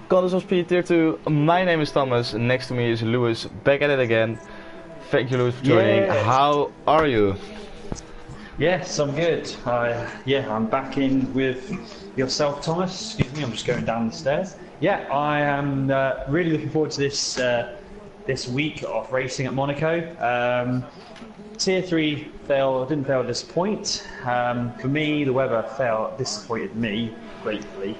Goddess of Speed Tier 2, my name is Thomas, next to me is Lewis, back at it again. Thank you, Lewis, for joining. Yes. How are you? Yes, I'm good. I'm back in with yourself, Thomas. Excuse me, I'm just going down the stairs. Yeah, I am really looking forward to this week of racing at Monaco. Tier 3 didn't fail to disappoint. For me, the weather disappointed me greatly.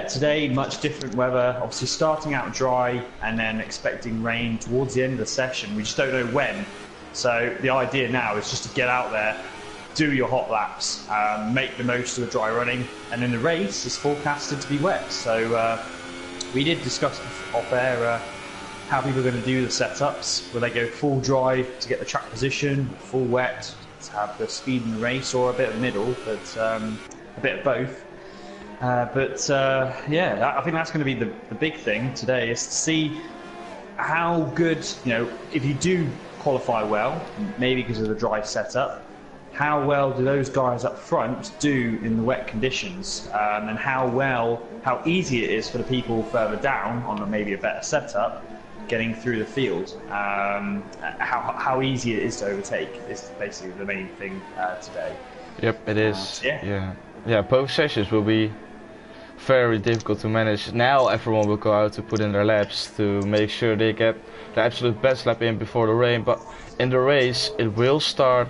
Today much different weather. Obviously starting out dry and then expecting rain towards the end of the session. We just don't know when. So the idea now is just to get out there, do your hot laps, make the most of the dry running, and then the race is forecasted to be wet. So we did discuss off air how people are going to do the setups. Will they go full dry to get the track position, full wet to have the speed in the race, or a bit of middle, but a bit of both. I think that's going to be the big thing today, is to see how good, if you do qualify well, maybe because of the dry setup, how well do those guys up front do in the wet conditions, and how easy it is for the people further down on maybe a better setup getting through the field. How easy it is to overtake is basically the main thing today. Yep, it is. Yeah, both sessions will be very difficult to manage. Now everyone will go out to put in their laps to make sure they get the absolute best lap in before the rain, but in the race it will start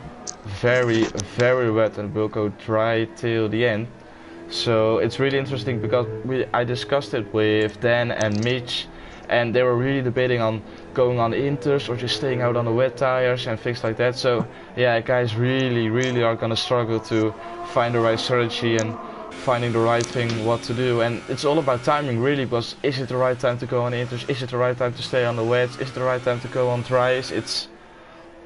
very wet and will go dry till the end. So it's really interesting because I discussed it with Dan and Mitch, and they were really debating on going on the inters or just staying out on the wet tires and things like that. So yeah, guys really are gonna struggle to find the right strategy and finding the right thing what to do. And it's all about timing really, because is it the right time to go on the inters, is it the right time to stay on the wets, is it the right time to go on dries? It's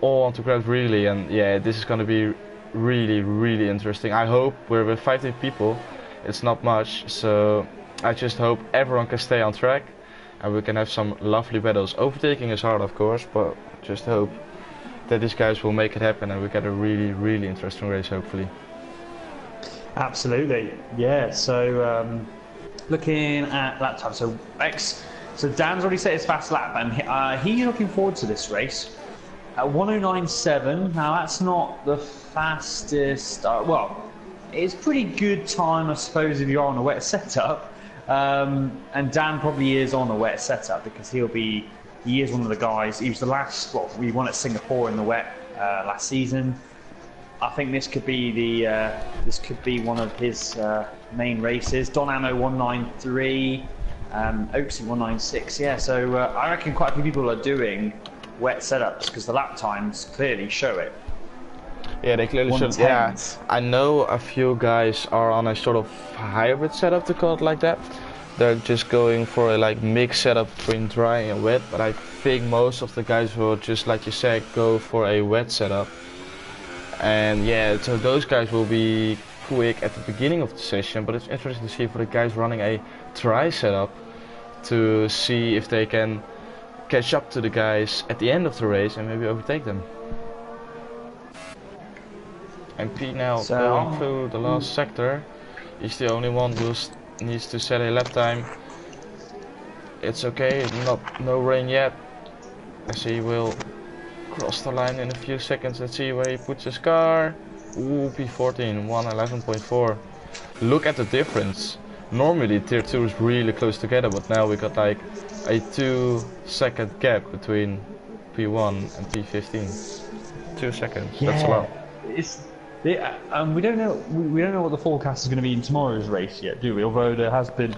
all on the ground really, and yeah, this is gonna be really interesting. I hope we're with 15 people, it's not much, so I just hope everyone can stay on track and we can have some lovely battles. Overtaking is hard of course, but just hope that these guys will make it happen and we get a really interesting race hopefully. Absolutely, yeah. So looking at lap time, so Dan's already set his fast lap, and he's looking forward to this race. At 109.7. Now that's not the fastest. Well, it's pretty good time, I suppose, if you're on a wet setup. And Dan probably is on a wet setup because he is one of the guys. He was the last. Well, we won at Singapore in the wet last season. I think this could be one of his main races. Don Ammo 193, Oaksy 196. Yeah, so I reckon quite a few people are doing wet setups because the lap times clearly show it. Yeah, they clearly should. Yeah, I know a few guys are on a sort of hybrid setup, to call it like that. They're just going for a mixed setup between dry and wet, but I think most of the guys will just, like you said, go for a wet setup. And yeah, so those guys will be quick at the beginning of the session, but it's interesting to see for the guys running a dry setup to see if they can catch up to the guys at the end of the race and maybe overtake them. And Pete now going through the last sector. He's the only one who needs to set a lap time. It's okay, no rain yet, as he will cross the line in a few seconds. Let's see where he puts his car. Ooh, P14, 111.4. Look at the difference. Normally tier 2 is really close together, but now we got a 2-second gap between P1 and P15. 2 seconds, yeah. That's a lot. We don't know what the forecast is going to be in tomorrow's race yet, do we? Although there has been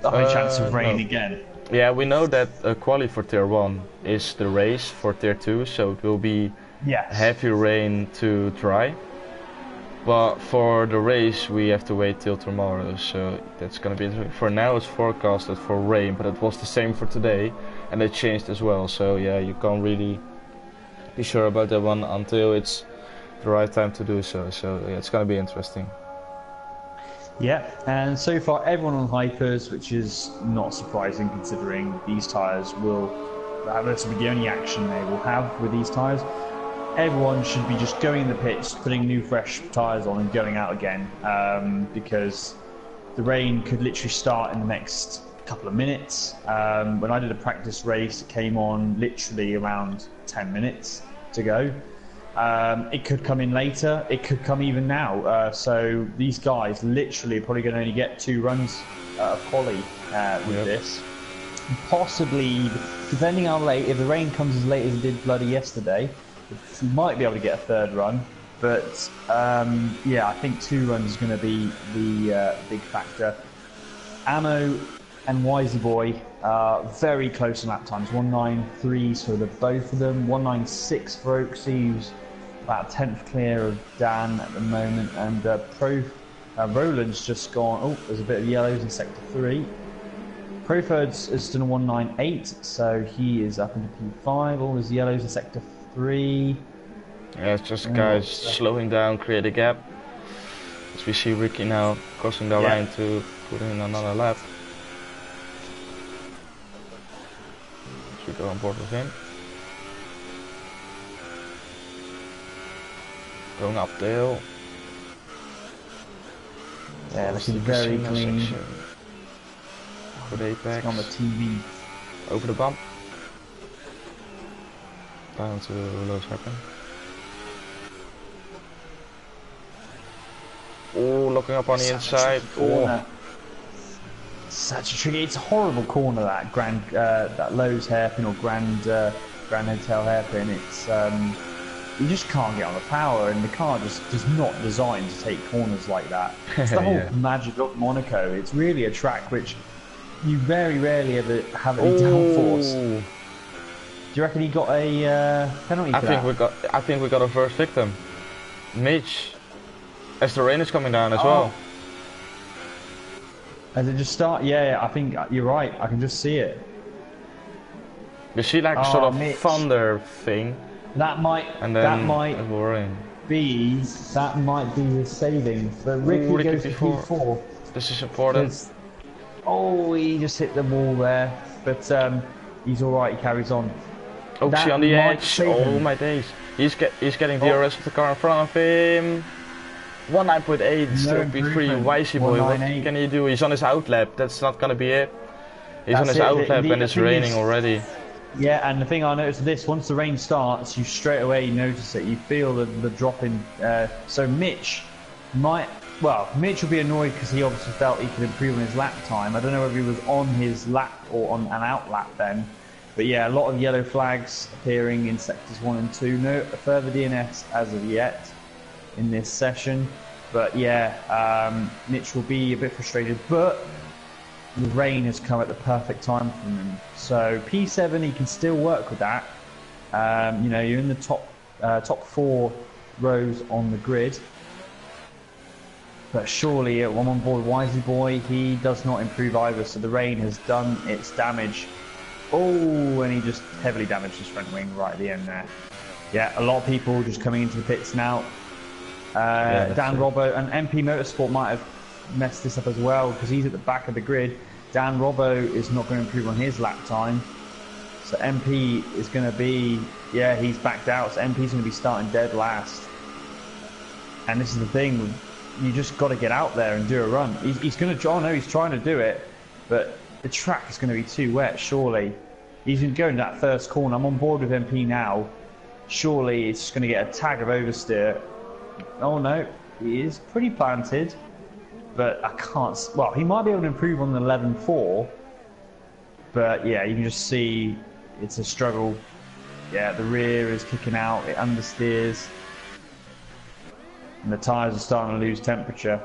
a high chance of rain again. Yeah, we know that quali for tier 1 is the race for tier 2, so it will be heavy rain to dry. But for the race we have to wait till tomorrow, so that's gonna be interesting. For now it's forecasted for rain, but it was the same for today and it changed as well, so yeah, you can't really be sure about that one until it's the right time to do so. So yeah, it's gonna be interesting. Yeah, and so far everyone on hypers, which is not surprising considering these tyres this will be the only action they will have with these tyres. Everyone should be just going in the pits, putting new fresh tyres on and going out again, because the rain could literally start in the next couple of minutes. When I did a practice race, it came on literally around 10 minutes to go. It could come in later, it could come even now. So these guys literally are probably going to only get 2 runs of quali with this. Possibly, depending how late, if the rain comes as late as it did bloody yesterday, you might be able to get a 3rd run. But yeah, I think 2 runs is going to be the big factor. Ammo and Wisey Boy are very close in lap times. 193s for the both of them. 196 for Oaksy, who's about 10th clear of Dan at the moment. And Roland's just gone. Oh, there's a bit of yellows in sector 3. Proford's is still a 198, so he is up into P5. All his yellows in sector 3. Yeah, it's just guys slowing down, create a gap. As we see Ricky now crossing the line to put in another lap. Should go on board with him. Going up the hill. Yeah, looking very clean. Good apex. On the TV. Over the bump. Down to low happen. Oh, looking up on the inside. Oh. Such a tricky. It's a horrible corner, that that Lowe's hairpin or Grand Hotel hairpin. It's you just can't get on the power, and the car just is not designed to take corners like that. It's the whole magic of Monaco. It's really a track which you very rarely ever have any downforce. Do you reckon he got a penalty for that? I think we got a first victim, Mitch. As the rain is coming down as well. As it just start, yeah, I think you're right. I can just see it. You see like a sort of Mitch. thunder thing. That might be his saving. But Ricky goes to P4. This is important. He just hit the wall there, but he's all right. He carries on. Oaksy on the edge. Oh my days! He's getting the rest of the car in front of him. 19.8, still P3. Wisey Boy, what can he do? He's on his outlap. That's not gonna be it. He's on his outlap and it's raining already. Yeah, and the thing I noticed this, once the rain starts, you straight away notice it. You feel the drop in. So Mitch will be annoyed because he obviously felt he could improve on his lap time. I don't know whether he was on his lap or on an out lap then. But yeah, a lot of yellow flags appearing in sectors 1 and 2. No further DNS as of yet in this session. But yeah, Mitch will be a bit frustrated, but the rain has come at the perfect time for him. So P7, he can still work with that. You know, you're in the top 4 rows on the grid. But surely, I'm on board Wisey Boy, he does not improve either, so the rain has done its damage. Oh, and he just heavily damaged his front wing right at the end there. Yeah, a lot of people just coming into the pits now. Dan Robbo and MP Motorsport might have messed this up as well because he's at the back of the grid. Dan Robbo is not going to improve on his lap time. So MP is going to be, yeah, he's backed out, so MP's going to be starting dead last. And this is the thing, you just got to get out there and do a run. He's going to, I know he's trying to do it, but the track is going to be too wet, surely. He's going to go into that first corner. I'm on board with MP now. Surely it's going to get a tag of oversteer. Oh no, he is pretty planted. But I can't, well, he might be able to improve on the 11.4. But yeah, you can just see it's a struggle. Yeah, the rear is kicking out, it understeers. And the tyres are starting to lose temperature.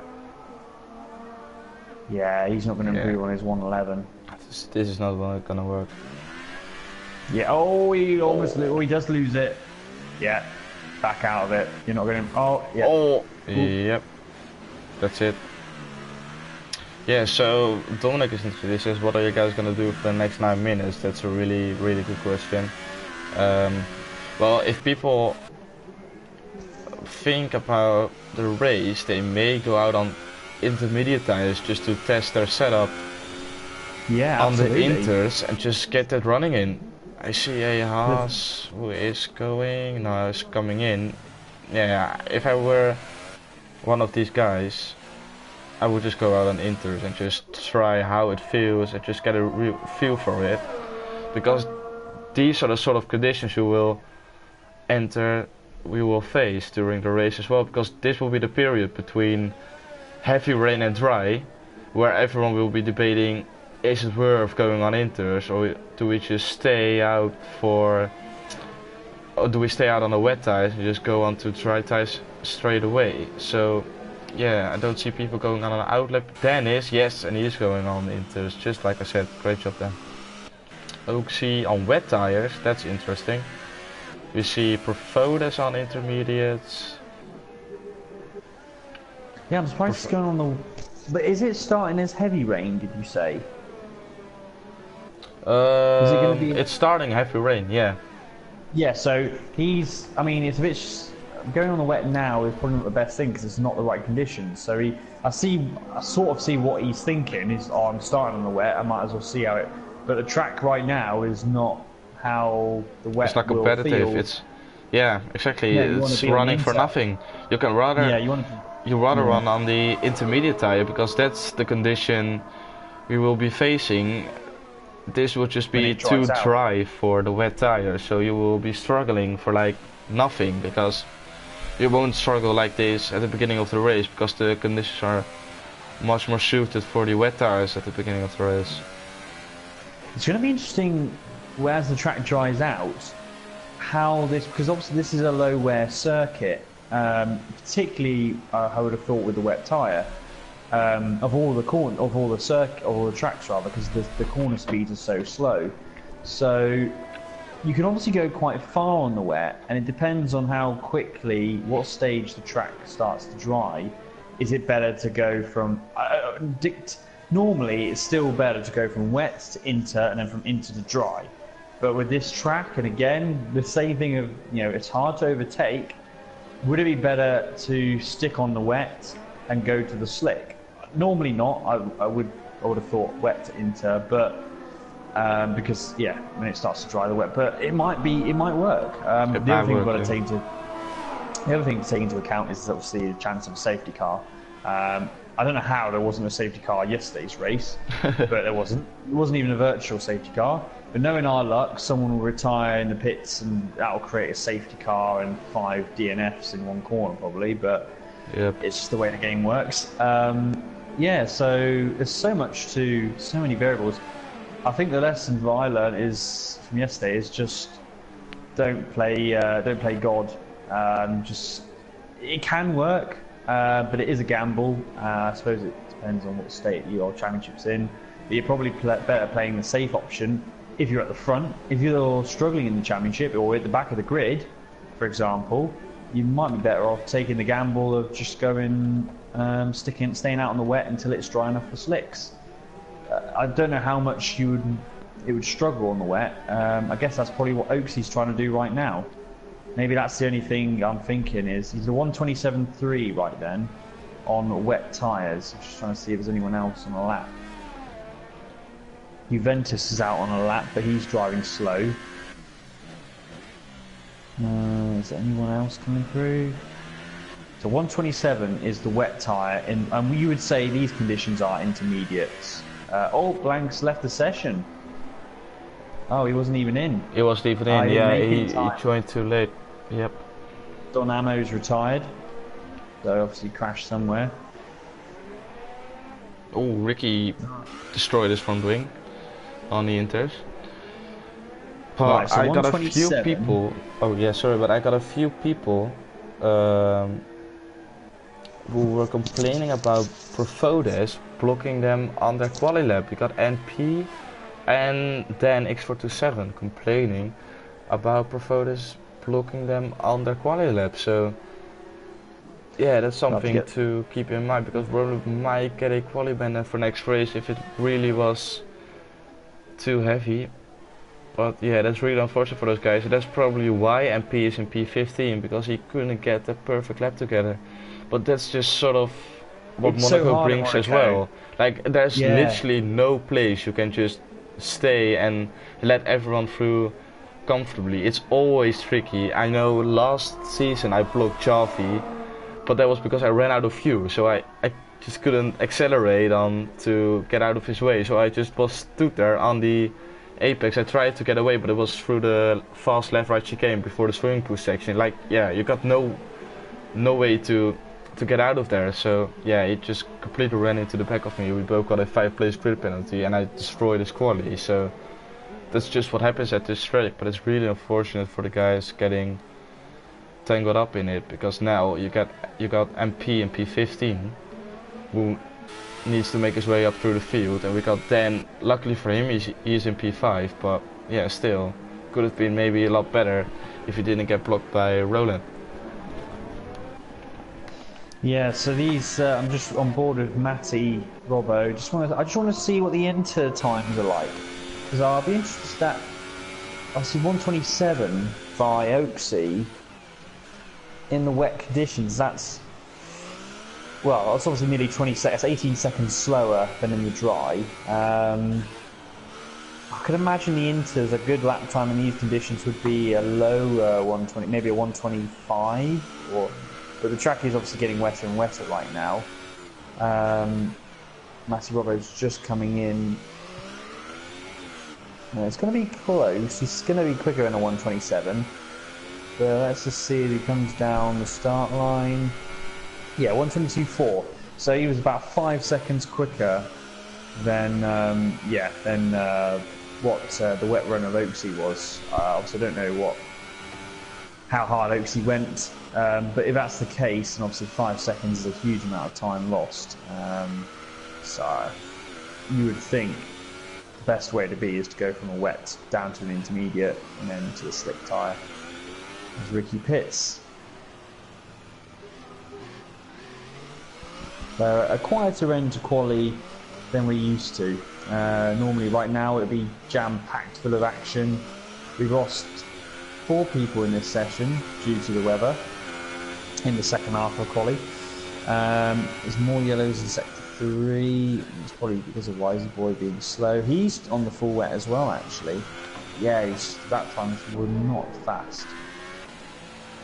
Yeah, he's not going to improve on his 111. This is not going to work. Yeah, oh, he almost, he does lose it. Yeah, back out of it. You're not going to, oh, yeah. Oh, yep. That's it. Yeah, so Dominic is into this. What are you guys going to do for the next 9 minutes? That's a really, really good question. Well, if people think about the race, they may go out on intermediate tires just to test their setup on the inters and just get that running in. I see a Haas who is going, no, is coming in. Yeah, if I were one of these guys, I would just go out on inters and just try how it feels and just get a real feel for it, because these are the sort of conditions you will face during the race as well, because this will be the period between heavy rain and dry, where everyone will be debating, is it worth going on inters, or do we just stay out or do we stay out on the wet tires and just go on to dry tires straight away? So yeah, I don't see people going on an outlap. Dan is, yes, and he is going on inters, just like I said. Great job Dan. Oaksy on wet tires, that's interesting. We see Profodes on intermediates. Yeah, I'm surprised it's going on the... But is it starting as heavy rain, did you say? Is it going to be... It's starting heavy rain, yeah. Yeah, so he's... I mean, it's a bit... Going on the wet now is probably not the best thing because it's not the right conditions. So I sort of see what he's thinking is, oh, I'm starting on the wet, I might as well see how it... But the track right now is not how the wet. It's not competitive. It's exactly. Yeah, it's running for nothing. You can rather run on the intermediate tire, because that's the condition we will be facing. This will just be too dry for the wet tire, so you will be struggling for like nothing, because you won't struggle like this at the beginning of the race, because the conditions are much more suited for the wet tires at the beginning of the race. It's going to be interesting, as the track dries out, how this, because obviously this is a low wear circuit, particularly I would have thought with the wet tyre, of all the tracks rather, because the corner speeds are so slow. So you can obviously go quite far on the wet, and it depends on how quickly, what stage the track starts to dry. Is it better to go from normally it's still better to go from wet to inter and then from inter to dry, but with this track, and again the same thing of, you know, it's hard to overtake, would it be better to stick on the wet and go to the slick? Normally not. I would have thought wet to inter, but because when it starts to dry the wet, but it might work. The other thing to take into account is obviously the chance of a safety car. I don't know how there wasn't a safety car yesterday's race, but there wasn't. It wasn't even a virtual safety car. But knowing our luck, someone will retire in the pits and that'll create a safety car and 5 DNFs in one corner probably, but it's just the way the game works. So there's so many variables. I think the lesson that I learned from yesterday is just don't play God. It can work. But it is a gamble. I suppose it depends on what state your championship's in. But you're probably better playing the safe option if you're at the front. If you're struggling in the championship or at the back of the grid, for example, you might be better off taking the gamble of just going, staying out on the wet until it's dry enough for slicks. I don't know how much it would struggle on the wet. I guess that's probably what Oaksy's trying to do right now. Maybe that's the only thing I'm thinking is he's a 1:27.3 right then on wet tyres. I'm just trying to see if there's anyone else on a lap. Juventus is out on a lap, but he's driving slow. Is there anyone else coming through? So 1:27 is the wet tyre, and you would say these conditions are intermediates. Blanks left the session. Oh, he wasn't even in. He wasn't even in, he joined too late. Yep. Don Amo's retired. So obviously crashed somewhere. Oh, Ricky destroyed his front wing on the inters. But right, so I got a few people. Oh yeah, sorry, but I got a few people who were complaining about Profodes blocking them on their quali lap. We got NP and then X427 complaining about Profodes blocking them on their quali lap. So yeah, that's something to keep in mind, because we might get a quali ban for next race if it really was too heavy. But yeah, that's really unfortunate for those guys. That's probably why MP is in P15, because he couldn't get the perfect lap together. But that's just sort of what Monaco brings as well. Like, there's literally no place you can just stay and let everyone through comfortably. It's always tricky. I know last season I blocked Javi, but that was because I ran out of fuel, so I just couldn't accelerate on to get out of his way. So I just was stood there on the apex. I tried to get away, but it was through the fast left-right chicane before the swimming pool section. Like, yeah, you got no way to get out of there. So yeah, he just completely ran into the back of me. We both got a 5-place grid penalty, and I destroyed his quali. So that's just what happens at this track. But it's really unfortunate for the guys getting tangled up in it, because now you got MP and P15 who needs to make his way up through the field, and we got Dan. Luckily for him, he's in P5, but yeah, still could have been maybe a lot better if he didn't get blocked by Roland. Yeah, so these I'm just on board with Matty, Robbo. I just want to see what the inter times are like, because I'll be interested that I see 127 by Oaksey in the wet conditions. That's obviously nearly 20 seconds, 18 seconds slower than in the dry. I could imagine the inters, a good lap time in these conditions would be a low 120, maybe a 125, but the track is obviously getting wetter and wetter right now. Matty Robbo's just coming in. It's going to be close. He's going to be quicker than a 127. But let's just see if he comes down the start line. Yeah, 122.4. So he was about 5 seconds quicker than what the wet run of Oaksey was. Obviously, I don't know how hard Oaksey went, but if that's the case, and obviously 5 seconds is a huge amount of time lost. So you would think the best way to be is to go from a wet down to an intermediate and then to a slick tyre. As Ricky pits. So a quieter end to quali than we're used to. Normally right now it'd be jam-packed full of action. We've lost 4 people in this session due to the weather in the second half of quali. There's more yellows in sector 3. It's probably because of Wisey Boy being slow. He's on the full wet as well, actually. Yeah, that times were not fast.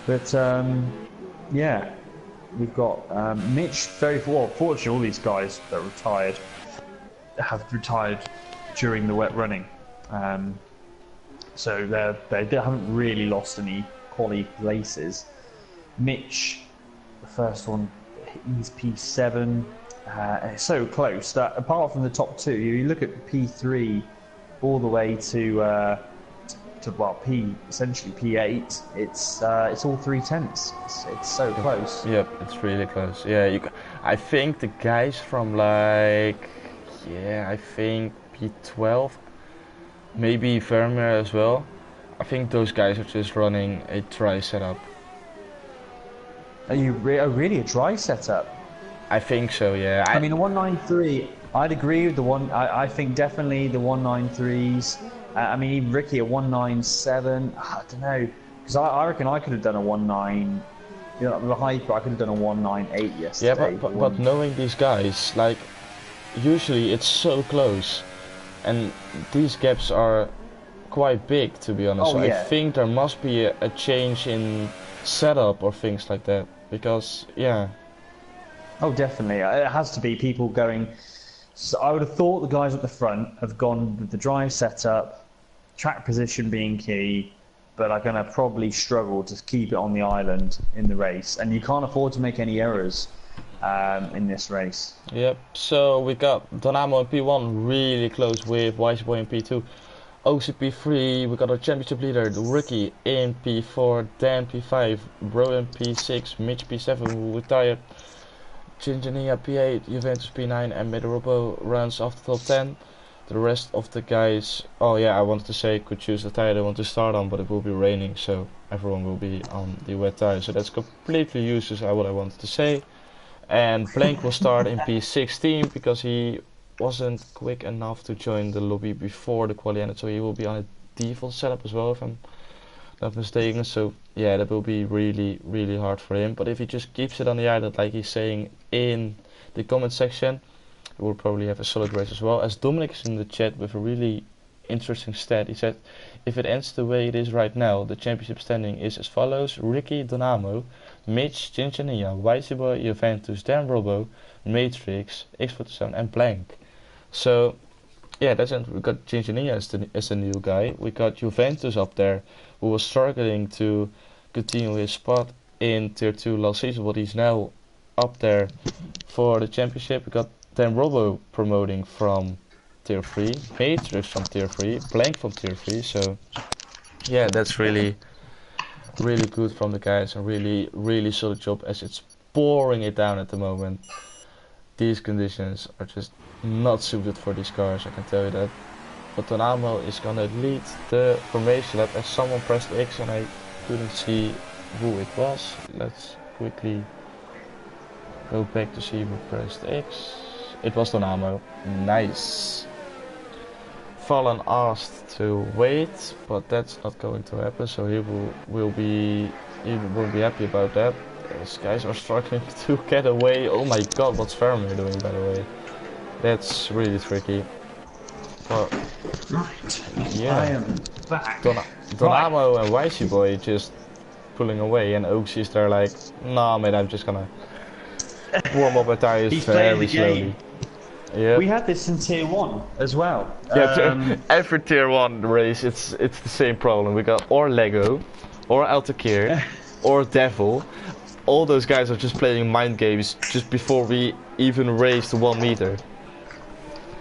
But yeah, we've got Mitch. Fortunately, all these guys that have retired during the wet running, so they haven't really lost any quali places. Mitch, the first one, he's P7. It's so close that apart from the top 2, you look at P3 all the way to essentially P8. It's all 3/10. It's so close. Yep, it's really close. Yeah, I think the guys from I think P12, maybe Vermeer as well. I think those guys are just running a dry setup. Are you really a dry setup? I think so. Yeah. I mean, the 193. I'd agree with the one. I think definitely the 193s. I mean, even Ricky a 197. I don't know, because I reckon I could have done a 19. You know, the hyper, I could have done a 198 yesterday. Yeah, but knowing these guys, like, usually it's so close, and these gaps are quite big, to be honest. So yeah. I think there must be a change in setup or things like that, because yeah. Oh, definitely. It has to be people going. So I would have thought the guys at the front have gone with the drive setup, track position being key, but are going to probably struggle to keep it on the island in the race. And you can't afford to make any errors in this race. Yep, so we got Donamo in P1 really close with Wiseboy in P2. OCP3, we got our championship leader, Ricky in P4, Dan P5, Bro in P6, Mitch P7 who retired. Ginginia P8, Juventus P9, and Medorobo runs off the top 10. The rest of the guys, oh yeah, I wanted to say could choose the tire they want to start on, but it will be raining, so everyone will be on the wet tire. So that's completely useless, what I wanted to say. And Blank will start in P16 because he wasn't quick enough to join the lobby before the quali ended, so he will be on a default setup as well, if I'm not mistaken. So yeah, that will be really, really hard for him. But if he just keeps it on the island like he's saying in the comment section, he will probably have a solid race as well. As Dominic is in the chat with a really interesting stat, he said, if it ends the way it is right now, the championship standing is as follows: Ricky Donamo, Mitch, Ginginia, Wiseboy, Juventus, Dan Robo, Matrix, X47 and Blank. So yeah, that's it. We got Ginginia as the new guy. We got Juventus up there, who was struggling to continue his spot in Tier 2 last season, but he's now up there for the championship. We got Dan Robbo promoting from Tier 3, Matrix from Tier 3, Blank from Tier 3, so yeah, that's really good from the guys, and really solid job, as it's pouring it down at the moment. These conditions are just not suited for these cars, I can tell you that. But Tonamo is gonna lead the formation lap as someone pressed X and I couldn't see who it was. Let's quickly go back to see who pressed X. It was Tonamo. Nice. Fallen asked to wait, but that's not going to happen, so he will be happy about that. These guys are struggling to get away. Oh my god, what's Faramir doing, by the way? That's really tricky. Well, right. Yeah. I am back. Donamo and Wisey Boy just pulling away, and Oaksy is there like, nah man, I'm just gonna warm up my tires very slowly. Yeah. We had this in Tier 1 as well. Yeah, every Tier 1 race it's the same problem. We got or Lego, or Altair, or Devil. All those guys are just playing mind games just before we even race to 1 meter.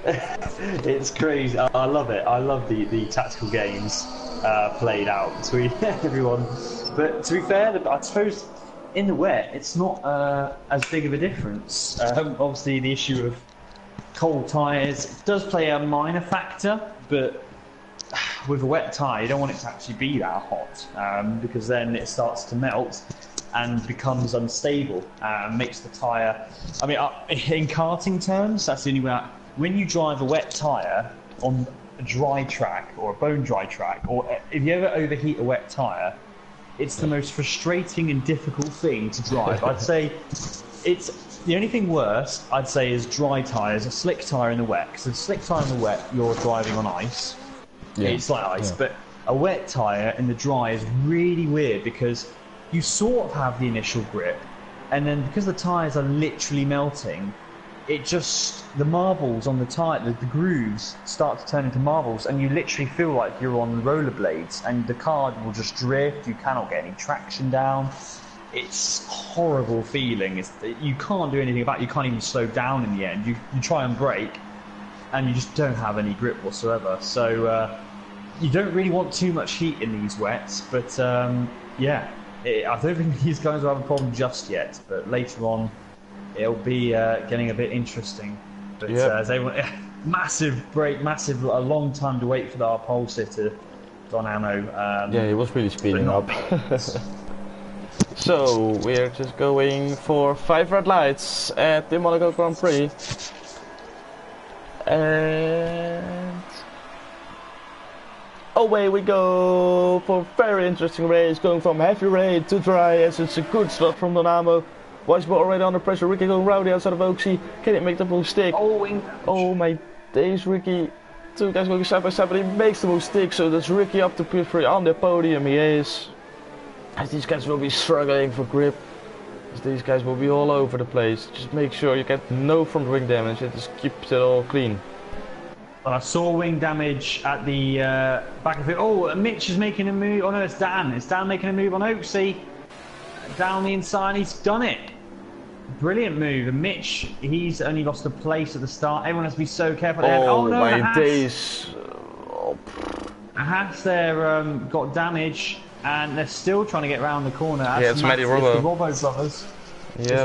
It's crazy. I love it. I love the tactical games played out between everyone. But to be fair, I suppose in the wet it's not as big of a difference. Obviously the issue of cold tyres does play a minor factor, but with a wet tyre you don't want it to actually be that hot, because then it starts to melt and becomes unstable, makes the tyre... I mean, in karting terms, that's the only way... When you drive a wet tyre on a dry track or a bone dry track, or if you ever overheat a wet tyre, it's the most frustrating and difficult thing to drive. I'd say it's... The only thing worse, I'd say, is dry tyres, a slick tyre in the wet. Because a slick tyre in the wet, you're driving on ice. Yeah. It's like ice, but a wet tyre in the dry is really weird because you sort of have the initial grip, and then because the tyres are literally melting, it just, the marbles on the tyre, the grooves start to turn into marbles, and you literally feel like you're on rollerblades, and the car will just drift, you cannot get any traction down. It's a horrible feeling. You can't do anything about it, you can't even slow down in the end. You try and brake, and you just don't have any grip whatsoever. So you don't really want too much heat in these wets, but yeah. I don't think these guys will have a problem just yet, but later on it'll be getting a bit interesting. But as everyone, massive break, a long time to wait for our pole sitter, Donamo. Yeah, he was really speeding up. So we're just going for 5 red lights at the Monaco Grand Prix, and away we go for a very interesting race, going from heavy rain to dry, as it's a good slot from Donamo. Weisbot already under pressure, Ricky going rowdy outside of Oaksy. Can it make the move stick? Oh my days, Ricky. 2 guys going side by side, but he makes the move stick, so that's Ricky up to P3 on the podium. He is. As these guys will be struggling for grip, as these guys will be all over the place. Just make sure you get no front wing damage, and just keep it all clean. Well, I saw wing damage at the back of it. Oh, Mitch is making a move. Oh no, it's Dan. It's Dan making a move on Oaksy. Down the inside, he's done it. Brilliant move. And Mitch, he's only lost a place at the start. Everyone has to be so careful. Oh no, my days. Haas there got damage, and they're still trying to get around the corner. Yeah, it's Matty Robbo. It's the Robbo brothers. Yeah.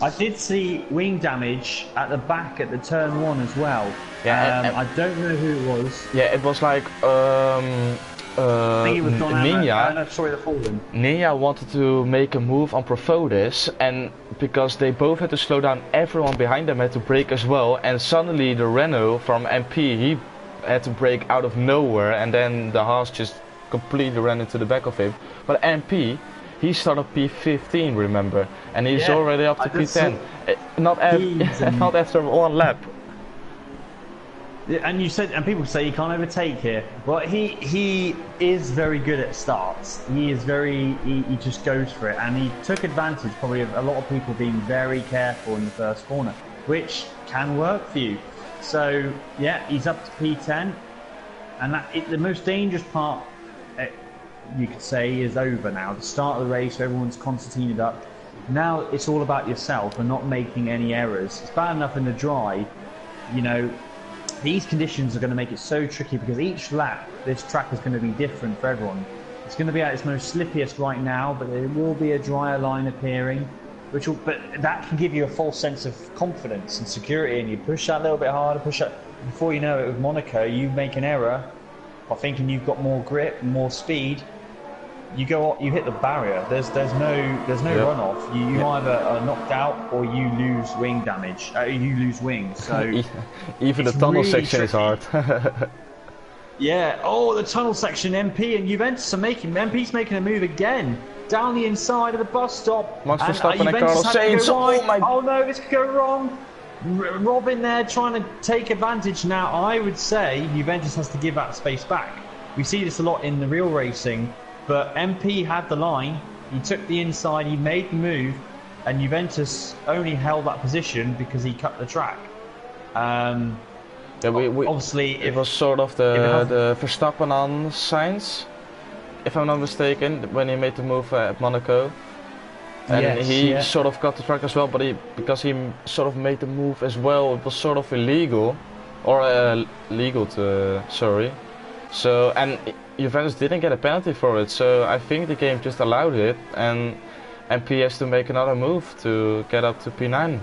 I did see wing damage at the back at the turn 1 as well. Yeah, I don't know who it was. Yeah, it was like I think it was Ninja. Sorry, the Fallen. Ninja wanted to make a move on Profodis, and because they both had to slow down, everyone behind them had to brake as well, and suddenly the Renault from MP, he had to brake out of nowhere, and then the Haas just completely ran into the back of him. But MP, he started P15, remember, and he's already up to P10. Not after 1 lap. Yeah, and people say he can't overtake here. Well, he is very good at starts. He just goes for it, and he took advantage probably of a lot of people being very careful in the first corner. which can work for you. So yeah, he's up to P10, and the most dangerous part, you could say, is over now. The start of the race, everyone's concertinaed up. Now it's all about yourself and not making any errors. It's bad enough in the dry, you know. These conditions are going to make it so tricky because each lap, this track is going to be different for everyone. It's going to be at its most slippiest right now, but there will be a drier line appearing, but that can give you a false sense of confidence and security, and you push that a little bit harder, push that. Before you know it, with Monaco, you make an error by thinking you've got more grip and more speed. You hit the barrier. There's no runoff. You either are knocked out or you lose wing damage. You lose wings. So even the tunnel really section is hard. Yeah. Oh, the tunnel section. MP and Juventus are making. MP's making a move again down the inside of the bus stop. Max Verstappen and Carlos Sainz. Oh no, this could go wrong. Robin there trying to take advantage. Now I would say Juventus has to give that space back. We see this a lot in the real racing. But MP had the line, he took the inside, he made the move, and Juventus only held that position because he cut the track. Yeah, obviously, it was sort of the Verstappen on Sainz, if I'm not mistaken, when he made the move at Monaco. And he sort of cut the track as well, but because he sort of made the move as well, it was sort of illegal, or legal to, sorry. So, and Juventus didn't get a penalty for it, so I think the game just allowed it, and MP has to make another move to get up to P9.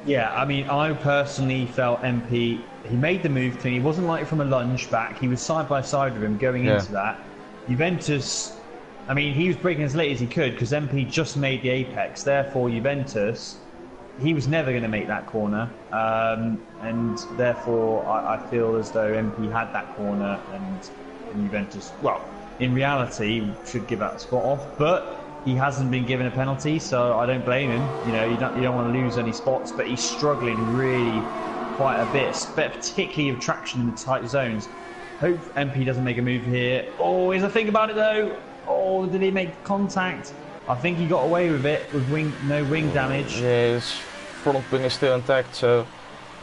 Yeah, I mean, I personally felt MP, he made the move clean. He wasn't like from a lunge back, he was side by side with him going into that. Juventus, I mean, he was braking as late as he could because MP just made the apex, therefore Juventus, he was never going to make that corner, and therefore I feel as though MP had that corner, and Juventus, well, in reality, should give that spot off, but he hasn't been given a penalty, so I don't blame him. You know, you don't want to lose any spots, but he's struggling really quite a bit, particularly with traction in the tight zones. Hope MP doesn't make a move here. Oh, here's the thing about it though. Oh, did he make contact? I think he got away with it with no wing damage. Yeah, his front wing is still intact, so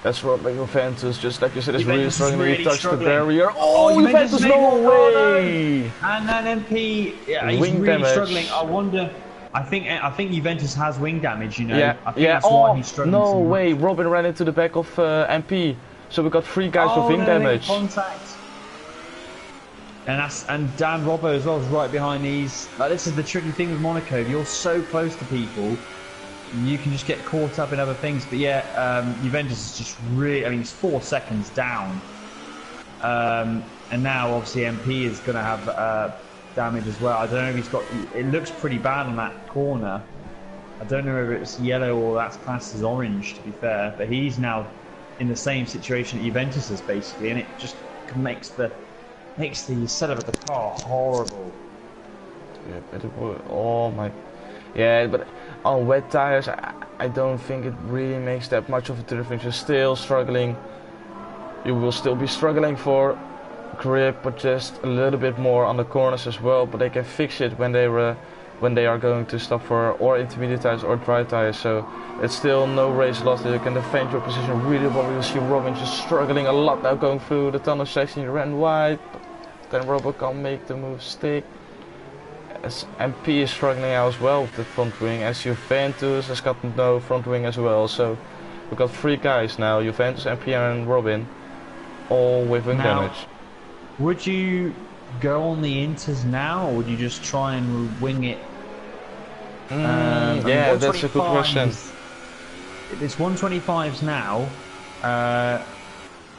that's what Juventus, just like you said, is really struggling. He touched the barrier. Oh, Juventus, no way! And then MP, he's wing really damage. Struggling. I wonder. I think Juventus has wing damage. You know. Yeah. I think that's why he's struggling. No so way! much. Robin ran into the back of MP, so we got 3 guys with wing damage. Contact. And Dan Robbo as well is right behind these. Like, this is the tricky thing with Monaco. You're so close to people, you can just get caught up in other things. But yeah, Juventus is just really. I mean, it's 4 seconds down, and now obviously MP is going to have damage as well. I don't know if he's got. It looks pretty bad on that corner. I don't know if it's yellow or that's classed as orange, to be fair. But he's now in the same situation that Juventus is basically, and it just makes the setup of the car horrible. Yeah, but it would, oh my, yeah, but on wet tires, I don't think it really makes that much of a difference. You're still struggling. You will still be struggling for grip, but just a little bit more on the corners as well. But they can fix it when they are going to stop for or intermediate tires or dry tires. So it's still no race loss. You can defend your position really well. You see Robin just struggling a lot now going through the tunnel section. He ran wide, but then Robin can't make the move stick. As MP is struggling now as well with the front wing, as Juventus has got no front wing as well. So we've got 3 guys now, Juventus, MP and Robin, all with wing damage. Would you go on the Inters now, or would you just try and wing it? Yeah, that's a good question. It's 125s now.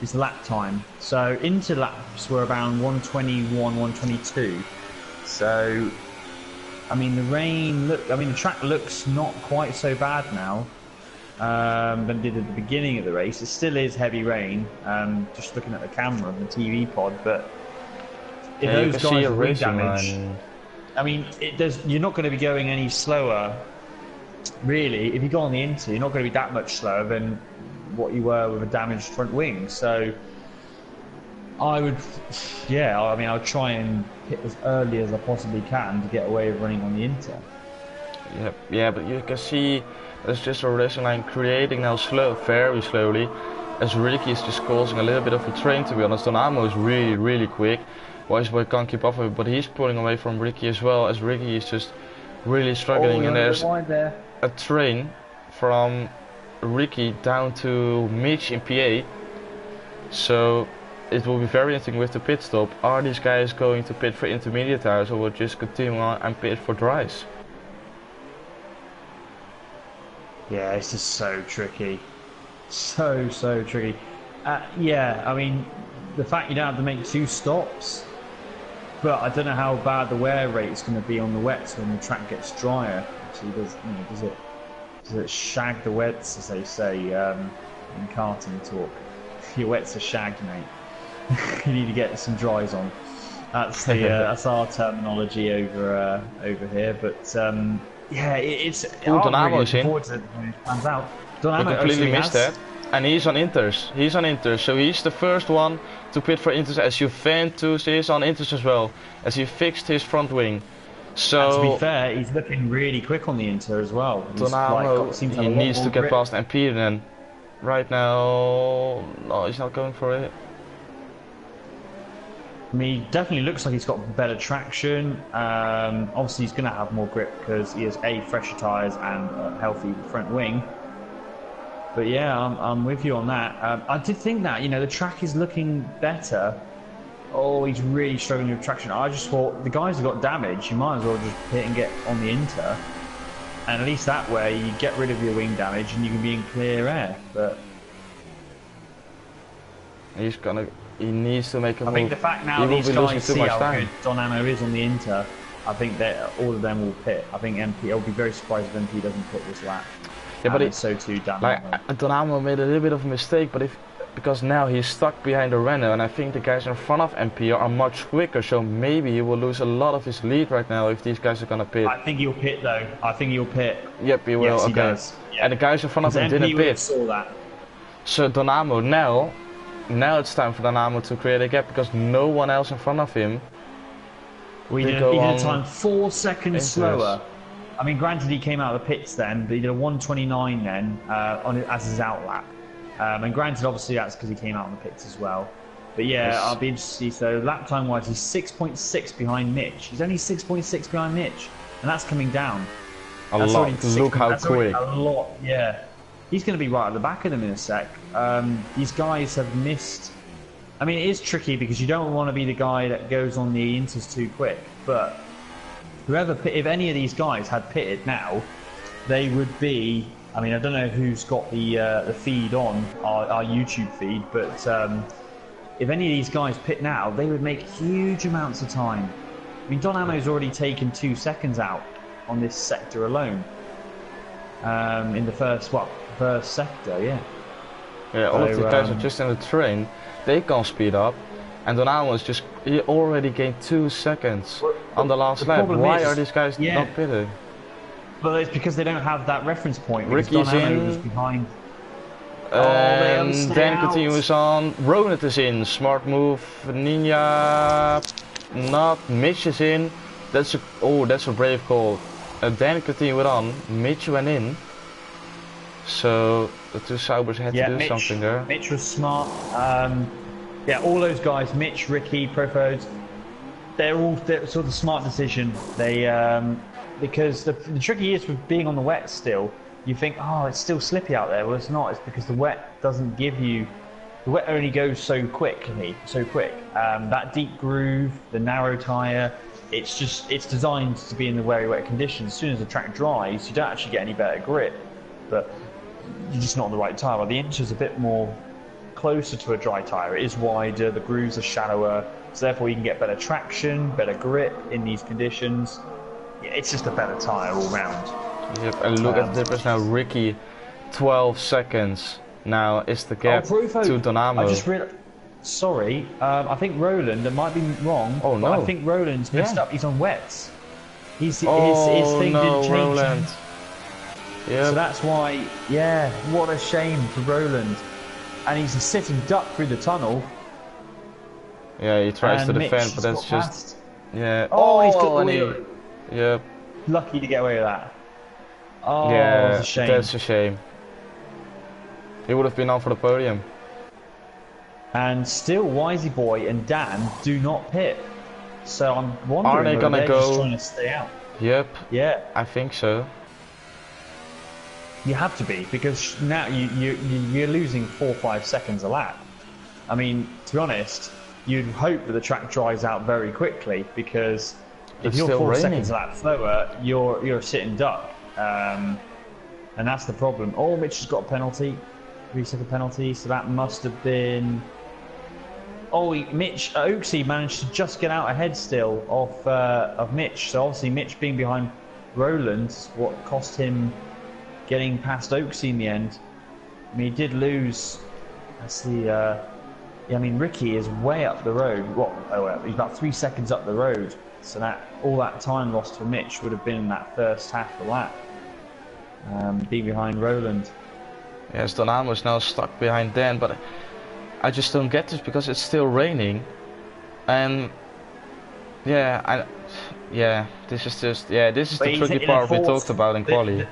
Is lap time. So Inter laps were around 121, 122. So, I mean, the track looks not quite so bad now than it did at the beginning of the race. It still is heavy rain. Just looking at the camera and the TV pod, but if those guys have wing damage, I mean, you're not going to be going any slower. Really, if you go on the Inter, you're not going to be that much slower than what you were with a damaged front wing. So I would try and hit as early as I possibly can to get away with running on the Inter. Yeah, but you can see There's just a racing line creating now very slowly, as Ricky is just causing a little bit of a train, to be honest. Donamo is really quick. Wiseboy can't keep up with it, but he's pulling away from Ricky as well, as Ricky is just really struggling. And there's a train from Ricky down to Mitch in PA. So it will be very interesting with the pit stop. Are these guys going to pit for intermediate tires, or will just continue on and pit for dries? Yeah, it's just so tricky. So tricky. Yeah, I mean, the fact you don't have to make 2 stops, but I don't know how bad the wear rate is going to be on the wets when the track gets drier. Actually, does it shag the wets, as they say in karting talk? Your wets are shagged, mate. You need to get some dries on. That's the that's our terminology over here. But yeah, it's. Donamo's in. Pans out. Donamo completely missed that, and he's on inters. He's on inters, so he's the first one to pit for inters. As Juventus is on inters as well, as he fixed his front wing. So and to be fair, he's looking really quick on the inter as well. Donamo, he needs to get past MP then. Right now, no, he's not going for it. I mean, he definitely looks like he's got better traction. Obviously, he's going to have more grip because he has fresher tyres and a healthy front wing. But yeah, I'm with you on that. I did think that, you know, the track is looking better. Oh, he's really struggling with traction. I just thought the guys have got damage. You might as well just pit and get on the inter. And at least that way you get rid of your wing damage and you can be in clear air. But he needs to make a move. I think the fact now these guys see how good Donamo is on the inter, I think that all of them will pit. I think MP, I'll be very surprised if MP doesn't pit this lap. Yeah, but so too Donamo. Like, Donamo made a little bit of a mistake, but because now he's stuck behind the Renault, and I think the guys in front of MP are much quicker, so maybe he will lose a lot of his lead right now if these guys are gonna pit. I think he'll pit though. I think he'll pit. Yep, he will. Yes, okay. He does. Yep. And the guys in front of him didn't pit. Saw that. So Donamo now it's time for Donamo to create a gap because no one else in front of him. He did a time 4 seconds slower. I mean, granted he came out of the pits then, but he did a 1:29 then as his out lap. And granted, obviously that's because he came out of the pits as well. But yeah, yes. I'll be interested to see. So lap time wise, he's 6.6 behind Mitch. He's only 6.6 behind Mitch, and that's coming down. A lot. Look how quick. A lot, yeah. He's going to be right at the back of them in a sec. These guys have missed. I mean, it is tricky because you don't want to be the guy that goes on the inters too quick. But if any of these guys had pitted now, they would be. I mean, I don't know who's got the feed on our YouTube feed, but if any of these guys pit now, they would make huge amounts of time. I mean, Donamo's already taken 2 seconds out on this sector alone. In the first sector, yeah. Yeah, all of the guys are just in the train. They can't speed up, and Donamo he already gained 2 seconds on the last lap. Why are these guys not pitting? Well, it's because they don't have that reference point. Ricky's in. Was behind. And then continues on. Ronald is in. Smart move. Ninja. Not. Mitch is in. That's a brave call. Then continued on. Mitch went in. So the two Saubers had to do something there. Mitch was smart. Yeah, all those guys, Mitch, Ricky, Profodes, they're sort of smart decision. They because the tricky is with being on the wet still. You think, oh, it's still slippy out there. Well, it's not. It's because the wet doesn't give you. The wet only goes so quick. That deep groove, the narrow tyre, it's designed to be in the very wet conditions. As soon as the track dries, you don't actually get any better grip, but you're just not on the right tyre. Well, the inch is a bit more closer to a dry tyre. It is wider, the grooves are shallower, so therefore you can get better traction, better grip in these conditions. Yeah, it's just a better tyre all round. Yep, and look at the difference now. Ricky, 12 seconds now is the gap to Donamo. I just realized. Sorry, I think Roland. I might be wrong. Oh no! I think Roland's messed up. He's on wets. His thing no, didn't change. Roland. Yeah. So that's why. Yeah, what a shame for Roland. And he's a sitting duck through the tunnel. Yeah, he tries to defend, but that's just. Past. Yeah. Oh, he's got the wheel. Yep. Lucky to get away with that. Oh, Yeah, that's a shame. that's a shame. He would have been on for the podium. And still, Wisey Boy and Dan do not pit. So I'm wondering Are they whether gonna they're go? just trying to stay out. Yep, Yeah, I think so. you have to be, because now you're losing 4 or 5 seconds a lap. I mean, to be honest, you'd hope that the track dries out very quickly, because if It's you're still 4 raining. seconds a lap slower, you're a sitting duck. And that's the problem. Oh, Mitch has got a penalty. 3-second penalty, so that must have been... Oh, Mitch Oaksey managed to just get out ahead still of Mitch. So obviously Mitch being behind Roland's what cost him getting past Oaksey in the end. I mean, he did lose. That's the. Yeah, I mean, Ricky is way up the road. What? Oh, well, he's about 3 seconds up the road. So that all that time lost for Mitch would have been in that first half of the lap. Being behind Roland. Yes, Donamo is now stuck behind Dan, but I just don't get this because it's still raining, and yeah, this is just this is the tricky part we talked about in quali.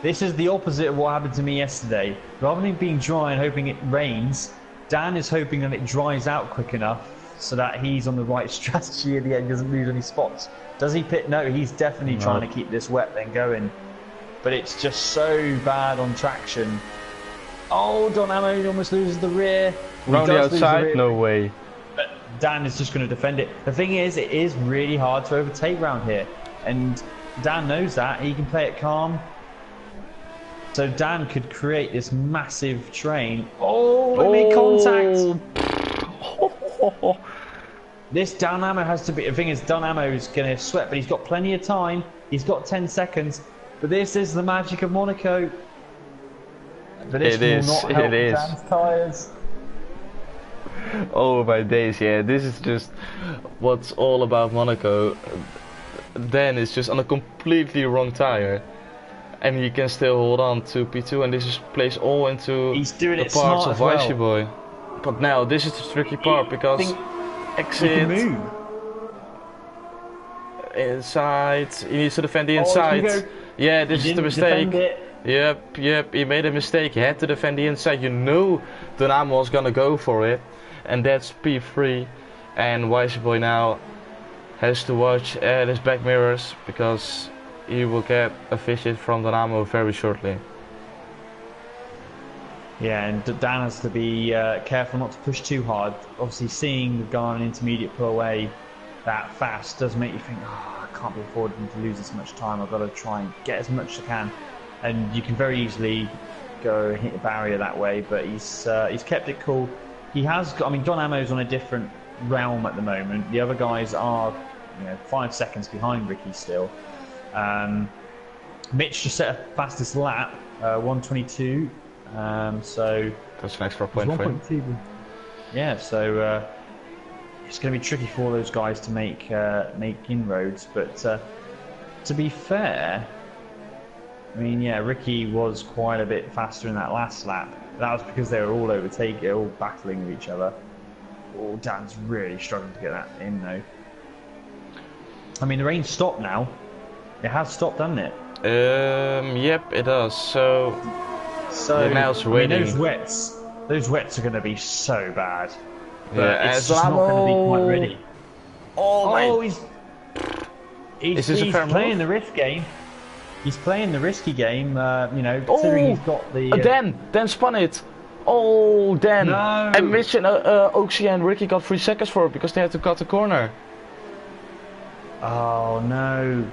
This is the opposite of what happened to me yesterday. Rather than it being dry and hoping it rains, Dan is hoping that it dries out quick enough so that he's on the right strategy at the end, doesn't lose any spots. Does he pit? No, he's definitely trying to keep this wet then going. But it's just so bad on traction. Oh, Donamo almost loses the rear. Round the outside? No way. But Dan is just going to defend it. The thing is, it is really hard to overtake round here. And Dan knows that. He can play it calm. So Dan could create this massive train. Oh, it made contact. This Donamo has to be... The thing is, Donamo is going to sweat, but he's got plenty of time. He's got 10 seconds. But this is the magic of Monaco. But this will not help Dan's tyres. Oh my days, yeah, this is just what's all about Monaco. Dan is just on a completely wrong tyre, and he can still hold on to P2, and this is plays all into the parts of Wisey Boy. But now this is the tricky part because exit inside, he needs to defend the inside. Yeah, this is the mistake. Yep, he made a mistake. He had to defend the inside. You knew Donamo was gonna go for it, and that's P3. And Wisey Boy now has to watch his back mirrors because he will get a visit from Donamo very shortly. Yeah, and Dan has to be careful not to push too hard. Obviously, seeing the guy on intermediate pull away that fast does make you think, oh, I can't be affording to lose this much time. I've got to try and get as much as I can. And you can very easily go and hit the barrier that way, but he's kept it cool. He has got, I mean, Donamo's on a different realm at the moment. The other guys are, 5 seconds behind Ricky still. Mitch just set a fastest lap, 1:22. So that's an extra point for him. Yeah, so it's going to be tricky for all those guys to make inroads. But to be fair, I mean, yeah, Ricky was quite a bit faster in that last lap. That was because they were all all battling with each other. Oh, Dan's really struggling to get that in, though. I mean, the rain stopped now. It has stopped, hasn't it? Yep, it does. So now it's raining. I mean, those wets are going to be so bad. But yeah, it's just not going to be quite ready. Oh, he's playing the risk game. He's playing the risky game, considering he's got the... Dan spun it! Oh, Dan! No. And Mitch and Oaksey and Ricky got 3 seconds for it because they had to cut the corner. Oh, no.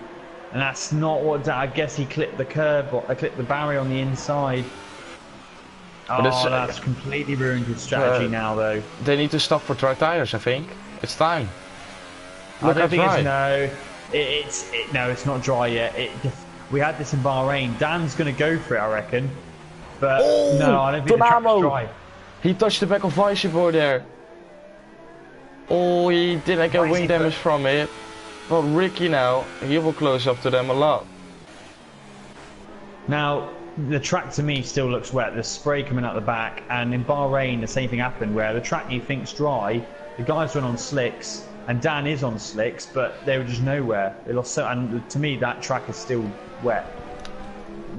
And that's not what... I guess he clipped the curb, or clipped the barrier on the inside. Oh, that's completely ruined his strategy now, though. They need to stop for dry tires, I think. It's time. I don't think it's... No, it's not dry yet. We had this in Bahrain. Dan's going to go for it, I reckon. But no, I don't think the track's dry. He touched the back of Wisey Boy there. Oh, he didn't get wing damage from it. But Ricky now, he will close up to them a lot. Now, the track to me still looks wet. There's spray coming out the back. And in Bahrain, the same thing happened where the track you think's dry, the guys went on slicks. And Dan is on slicks, but they were just nowhere. They lost so, and to me, that track is still wet.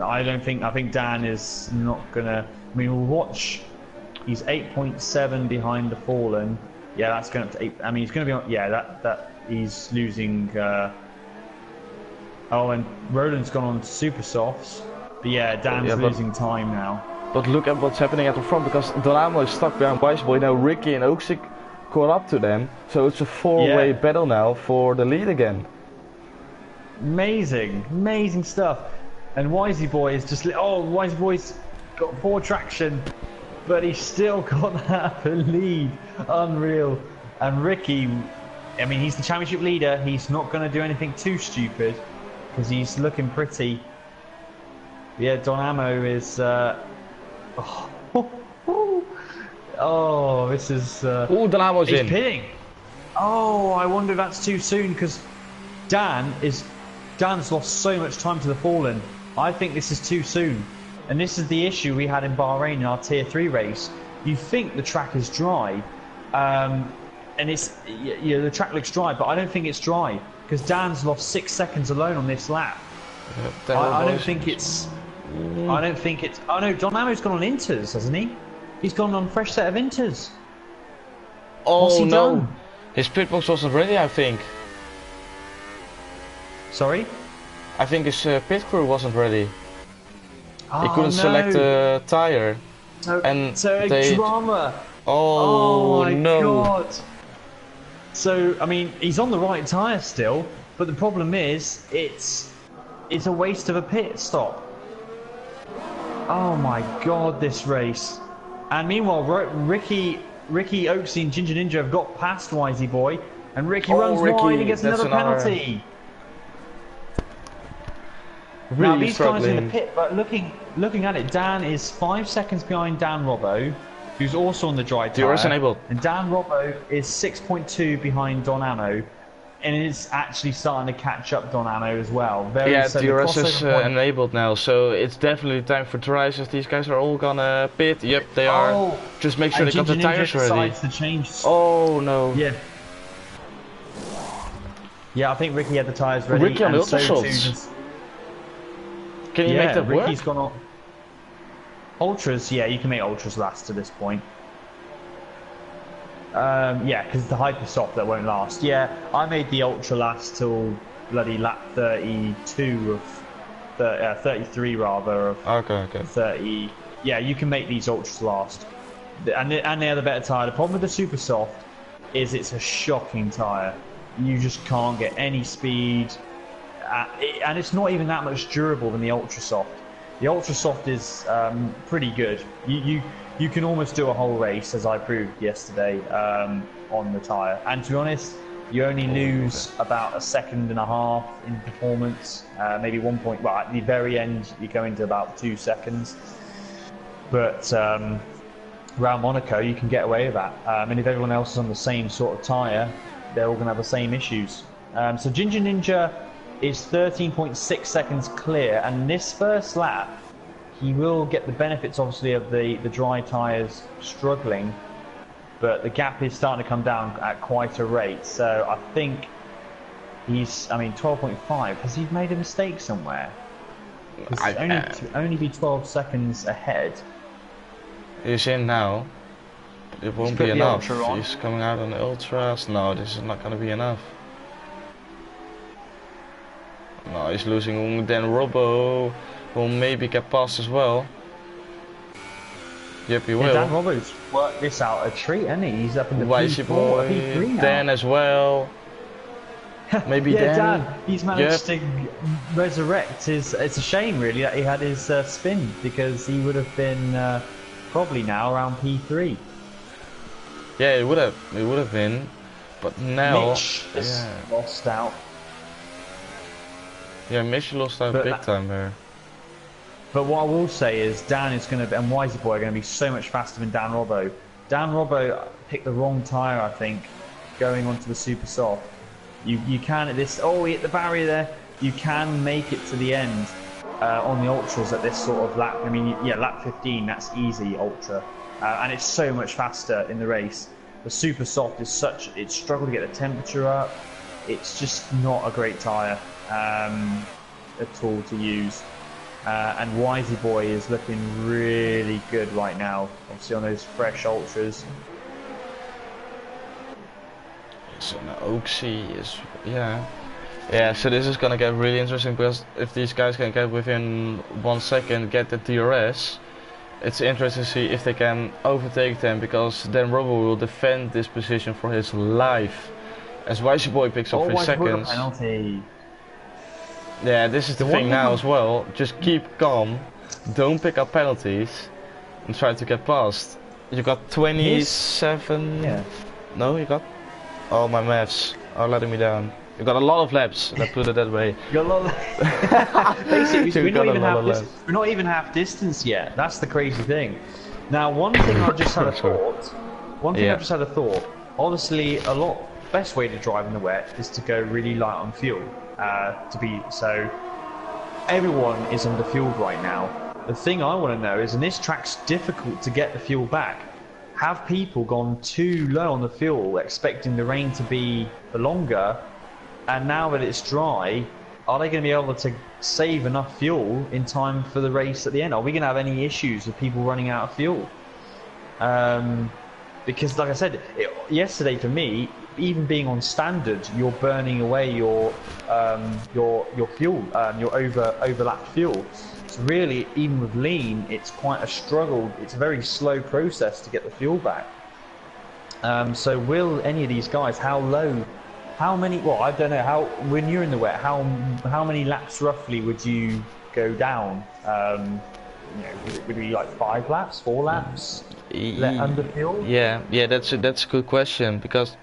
I think Dan is not gonna. I mean, we'll watch. He's 8.7 behind the Fallen. Yeah, that's going up to 8. I mean, he's going to be on. Yeah, that he's losing. Oh, and Roland's gone on to super softs. But yeah, Dan's losing time now. But look at what's happening at the front, because Donamo is stuck behind Wiseboy. Now Ricky and Oaksy caught up to them, so it's a four-way battle now for the lead again. Amazing stuff. And Wisey Boy is just. Oh, Wisey Boy's got 4 traction, but he's still got that lead. Unreal. And Ricky, I mean, he's the championship leader. He's not going to do anything too stupid because he's looking pretty. Yeah, Donamo is. Oh, this is. Donamo's in. He's pitting. Oh, I wonder if that's too soon because Dan's lost so much time to the Fallen. I think this is too soon. And this is the issue we had in Bahrain in our Tier 3 race. You think the track is dry, and it's the track looks dry, but I don't think it's dry because Dan's lost 6 seconds alone on this lap. I don't think it's. I don't think it's. Oh no, Donamo's gone on inters, hasn't he? He's gone on fresh set of inters. Oh no, done? His pit box wasn't ready, I think. Sorry? I think his pit crew wasn't ready. He couldn't select a tire. So they... drama. Oh my no. God. So, I mean, he's on the right tyre still, but the problem is, it's a waste of a pit stop. Oh my God, this race. And meanwhile, Ricky, Oaksy and Ginger Ninja have got past Wisey Boy, and Ricky runs wide and gets another penalty. Really now these struggling. guys are in the pit, but looking at it, Dan is 5 seconds behind Dan Robbo, who's also on the dry tyre. Enabled. And Dan Robbo is 6.2 behind Donamo, and it's actually starting to catch up Donamo as well. DRS is enabled now, so it's definitely time for tries. As these guys are all gonna pit. Yep, they are. Just make sure they got the tires ready. To change. Oh no. Yeah. Yeah, I think Ricky had the tyres ready. Ricky on ultra shots. Can you make that work? Ricky's gone on ultras. Yeah, you can make ultras last to this point. Yeah, because it's the hyper soft that won't last. Yeah, I made the ultra last till bloody lap 32 of 33 rather of okay. 30. Yeah, you can make these ultras last, and they are the better tyre. The problem with the super soft is it's a shocking tyre. You just can't get any speed. And it's not even that much durable than the Ultra Soft. The Ultra Soft is pretty good. You can almost do a whole race, as I proved yesterday, on the tyre. And to be honest, you only lose about 1.5 seconds in performance. Maybe 1 point. Well, at the very end, you go into about 2 seconds. But around Monaco, you can get away with that. And if everyone else is on the same sort of tyre, they're all going to have the same issues. So Ginger Ninja is 13.6 seconds clear, and this first lap he will get the benefits obviously of the dry tyres struggling, but the gap is starting to come down at quite a rate. So I think he's, I mean, 12.5. Has he made a mistake somewhere? Only be 12 seconds ahead. He's in now. It won't be enough. He's coming out on the ultras. No, this is not going to be enough. No, he's losing. Then Robbo will maybe get past as well. Yep, he will. Dan Robbo's worked this out a treat, hasn't he? He's up in the P3 now. Dan as well. Maybe Dan. He's managed to resurrect his. It's a shame, really, that he had his spin, because he would have been probably now around P3. Yeah, it would have been, but now Mitch has lost out. Yeah, Mitch lost out big time there. But what I will say is Dan is going to, and Wisey Boy are going to be so much faster than Dan Robbo. Dan Robbo picked the wrong tyre, I think, going onto the super soft. You can at this. Oh, he hit the barrier there. You can make it to the end on the ultras at this sort of lap. I mean, yeah, lap 15. That's easy ultra, and it's so much faster in the race. The super soft is it's struggled to get the temperature up. It's just not a great tyre at all to use. And Wisey Boy is looking really good right now, obviously on those fresh ultras. So now Oxy is, yeah, so this is gonna get really interesting, because if these guys can get within 1 second, get the DRS, it's interesting to see if they can overtake them, because then Robo will defend this position for his life. As Wisey Boy picks up 3 seconds. Penalty. Yeah, this is the thing now as well. Just keep calm, don't pick up penalties, and try to get past. You got 27. Yeah. No, you got. Oh, my maths are letting me down. You got a lot of laps. Let's put it that way. You got a lot of. Basically, we're not even half distance yet. That's the crazy thing. Now, one thing I just had a thought. Obviously, best way to drive in the wet is to go really light on fuel. So everyone is underfueled right now. The thing I want to know is, and this track's difficult to get the fuel back, have people gone too low on the fuel expecting the rain to be for longer, and now that it's dry, are they going to be able to save enough fuel in time for the race at the end? Are we going to have any issues with people running out of fuel? Because like I said, yesterday for me, even being on standard, you're burning away your fuel, your overlapped fuel. So really, even with lean, it's quite a struggle. It's a very slow process to get the fuel back. So will any of these guys, how many? Well, I don't know. When you're in the wet, how many laps roughly would you go down? Would it be like 5 laps, 4 laps? Under fuel? Yeah, that's a good question, because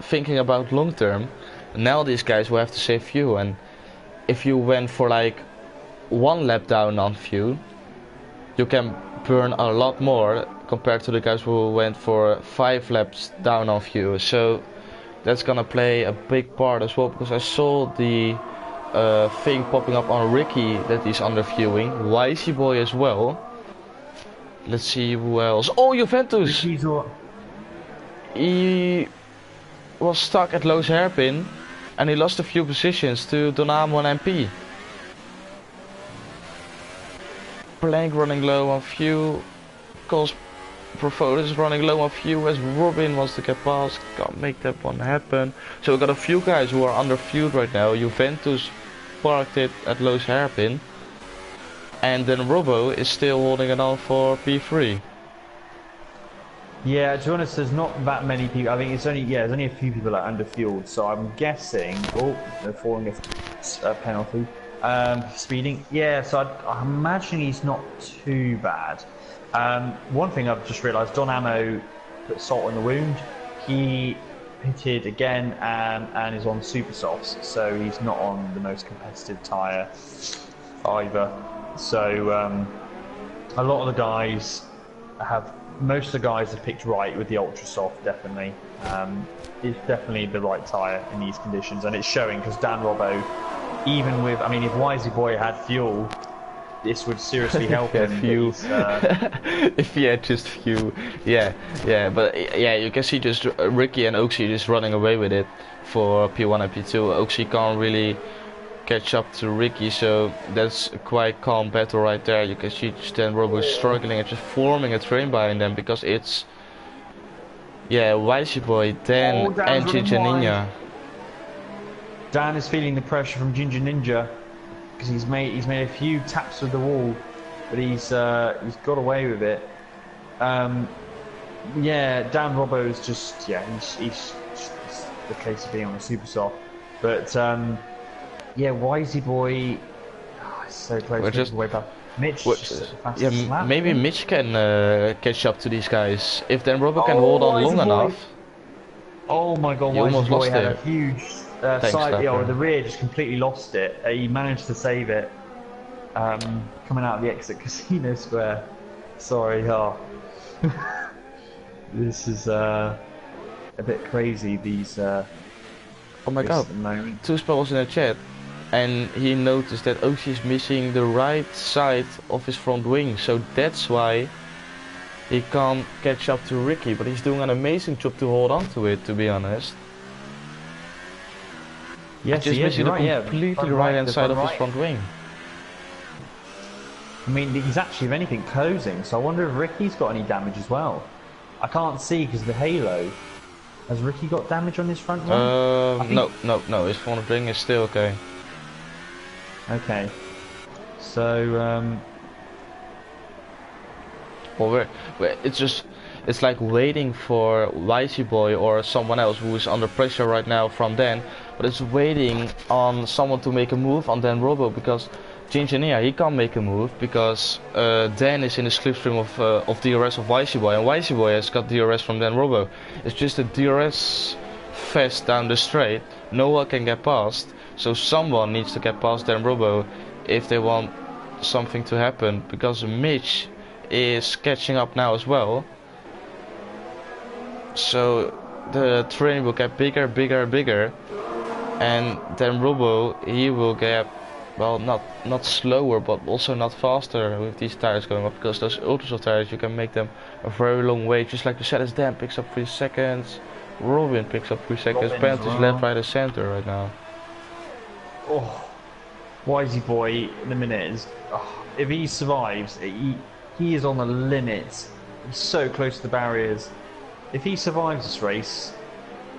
thinking about long term, now these guys will have to save fuel, and if you went for like 1 lap down on fuel, you can burn a lot more compared to the guys who went for 5 laps down on fuel. So that's gonna play a big part as well, because I saw the thing popping up on Ricky that he's under fueling, Wisey Boy as well. Let's see who else. Oh, Juventus! He was stuck at Lowe's hairpin and he lost a few positions to Donamo and MP. Plank running low on fuel. Cos Profotis is running low on fuel as Robin wants to get past. Can't make that one happen. So we got a few guys who are under fueled right now. Juventus parked it at Lowe's hairpin. And then Robo is still holding it on for P3. Yeah, to be honest, there's not that many people. I think it's only there's only a few people that are under fueled. So I'm guessing. Oh, they're falling a penalty. Speeding. Yeah, so I imagine he's not too bad. One thing I've just realised, Don Ammo put salt in the wound. He pitted again and is on super softs, so he's not on the most competitive tyre either. So a lot of the guys most of the guys have picked right with the ultra soft. Definitely, it's definitely the right tyre in these conditions, and it's showing, because Dan Robbo, even with, I mean, if Wisey Boy had fuel, this would seriously help him. If he had just fuel, but you can see just Ricky and Oxy just running away with it for P1 and P2. Oxy can't really catch up to Ricky, so that's a quite calm battle right there. You can see Dan Robo struggling and just forming a train behind them, because it's Wisey Boy, Dan and Ginger Ninja. Dan is feeling the pressure from Ginger Ninja, because he's made a few taps with the wall, but he's got away with it. Dan Robbo's just he's the case of being on a super soft, but Wisey Boy, it's so close. We're just way back. Mitch, maybe Mitch can catch up to these guys if Dan Robbo can hold on long enough. Oh my God, Wisey Boy had a huge side, the rear just completely lost it. He managed to save it coming out of the exit Casino Square. Sorry, this is a bit crazy, these oh my God, Two-Spell was in the chat and he noticed that Oxy is missing the right side of his front wing, so that's why he can't catch up to Ricky, but he's doing an amazing job to hold on to it, to be honest. Yes, just missing the completely right hand side of his front wing. I mean, he's actually, if anything, closing. So I wonder if Ricky's got any damage as well. I can't see because of the halo. Has Ricky got damage on his front one? No. His front wing is still okay. Okay. So, well, it's like waiting for Wisey Boy or someone else who is under pressure right now from Dan, but it's waiting on someone to make a move on Dan Robo, because Gingineer, he can't make a move because Dan is in the slipstream of DRS of Wisey Boy, and Wisey Boy has got DRS from Dan Robo. It's just a DRS fest down the straight. No one can get past, so someone needs to get past Dan Robo if they want something to happen, because Mitch is catching up now as well. So the train will get bigger, and then Robo, he will get, well, not slower, but also not faster with these tires going up, because those ultra tires, you can make them a very long way, just like the Mercedes. Dan picks up 3 seconds, Robin picks up 3 seconds, penalties left, right and center right now. Oh, Wisey Boy in a minute is, if he survives, he is on the limit. He's so close to the barriers. If he survives this race,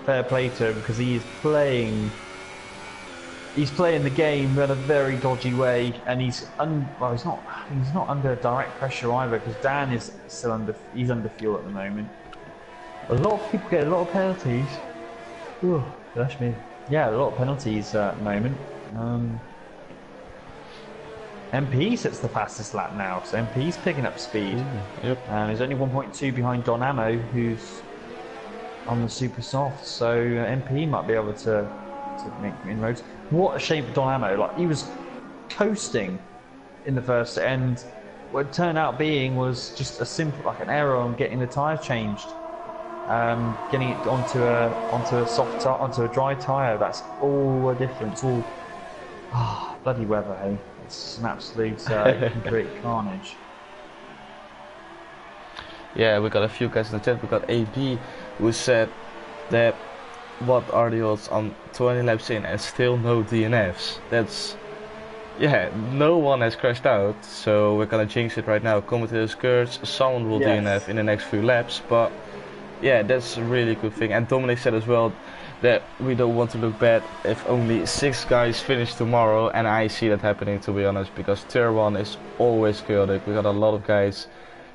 fair play to him, because he is playing the game in a very dodgy way, and he's not under direct pressure either, because Dan is still under fuel at the moment. A lot of people get a lot of penalties. Ooh, gosh me. Yeah, a lot of penalties at the moment. MP sets the fastest lap now, so MP's picking up speed. Yep. And he's only 1.2 behind Don Ammo, who's on the super soft. So MP might be able to make inroads. What a shame for Don Ammo! Like, he was coasting in the first end. What it turned out being was just a simple, like an error on getting the tyre changed, getting it onto a dry tyre. That's all a difference. All bloody weather, hey. It's an absolute complete carnage. Yeah, we got a few guys in the chat. We got AB who said that what are the odds on 20 laps in and still no DNFs. That's, yeah, no one has crashed out, so we're gonna jinx it right now. Commentator skirts, someone will DNF in the next few laps, but yeah, that's a really good thing. And Dominic said as well that we don't want to look bad if only 6 guys finish tomorrow, and I see that happening, to be honest, because tier 1 is always chaotic. We got a lot of guys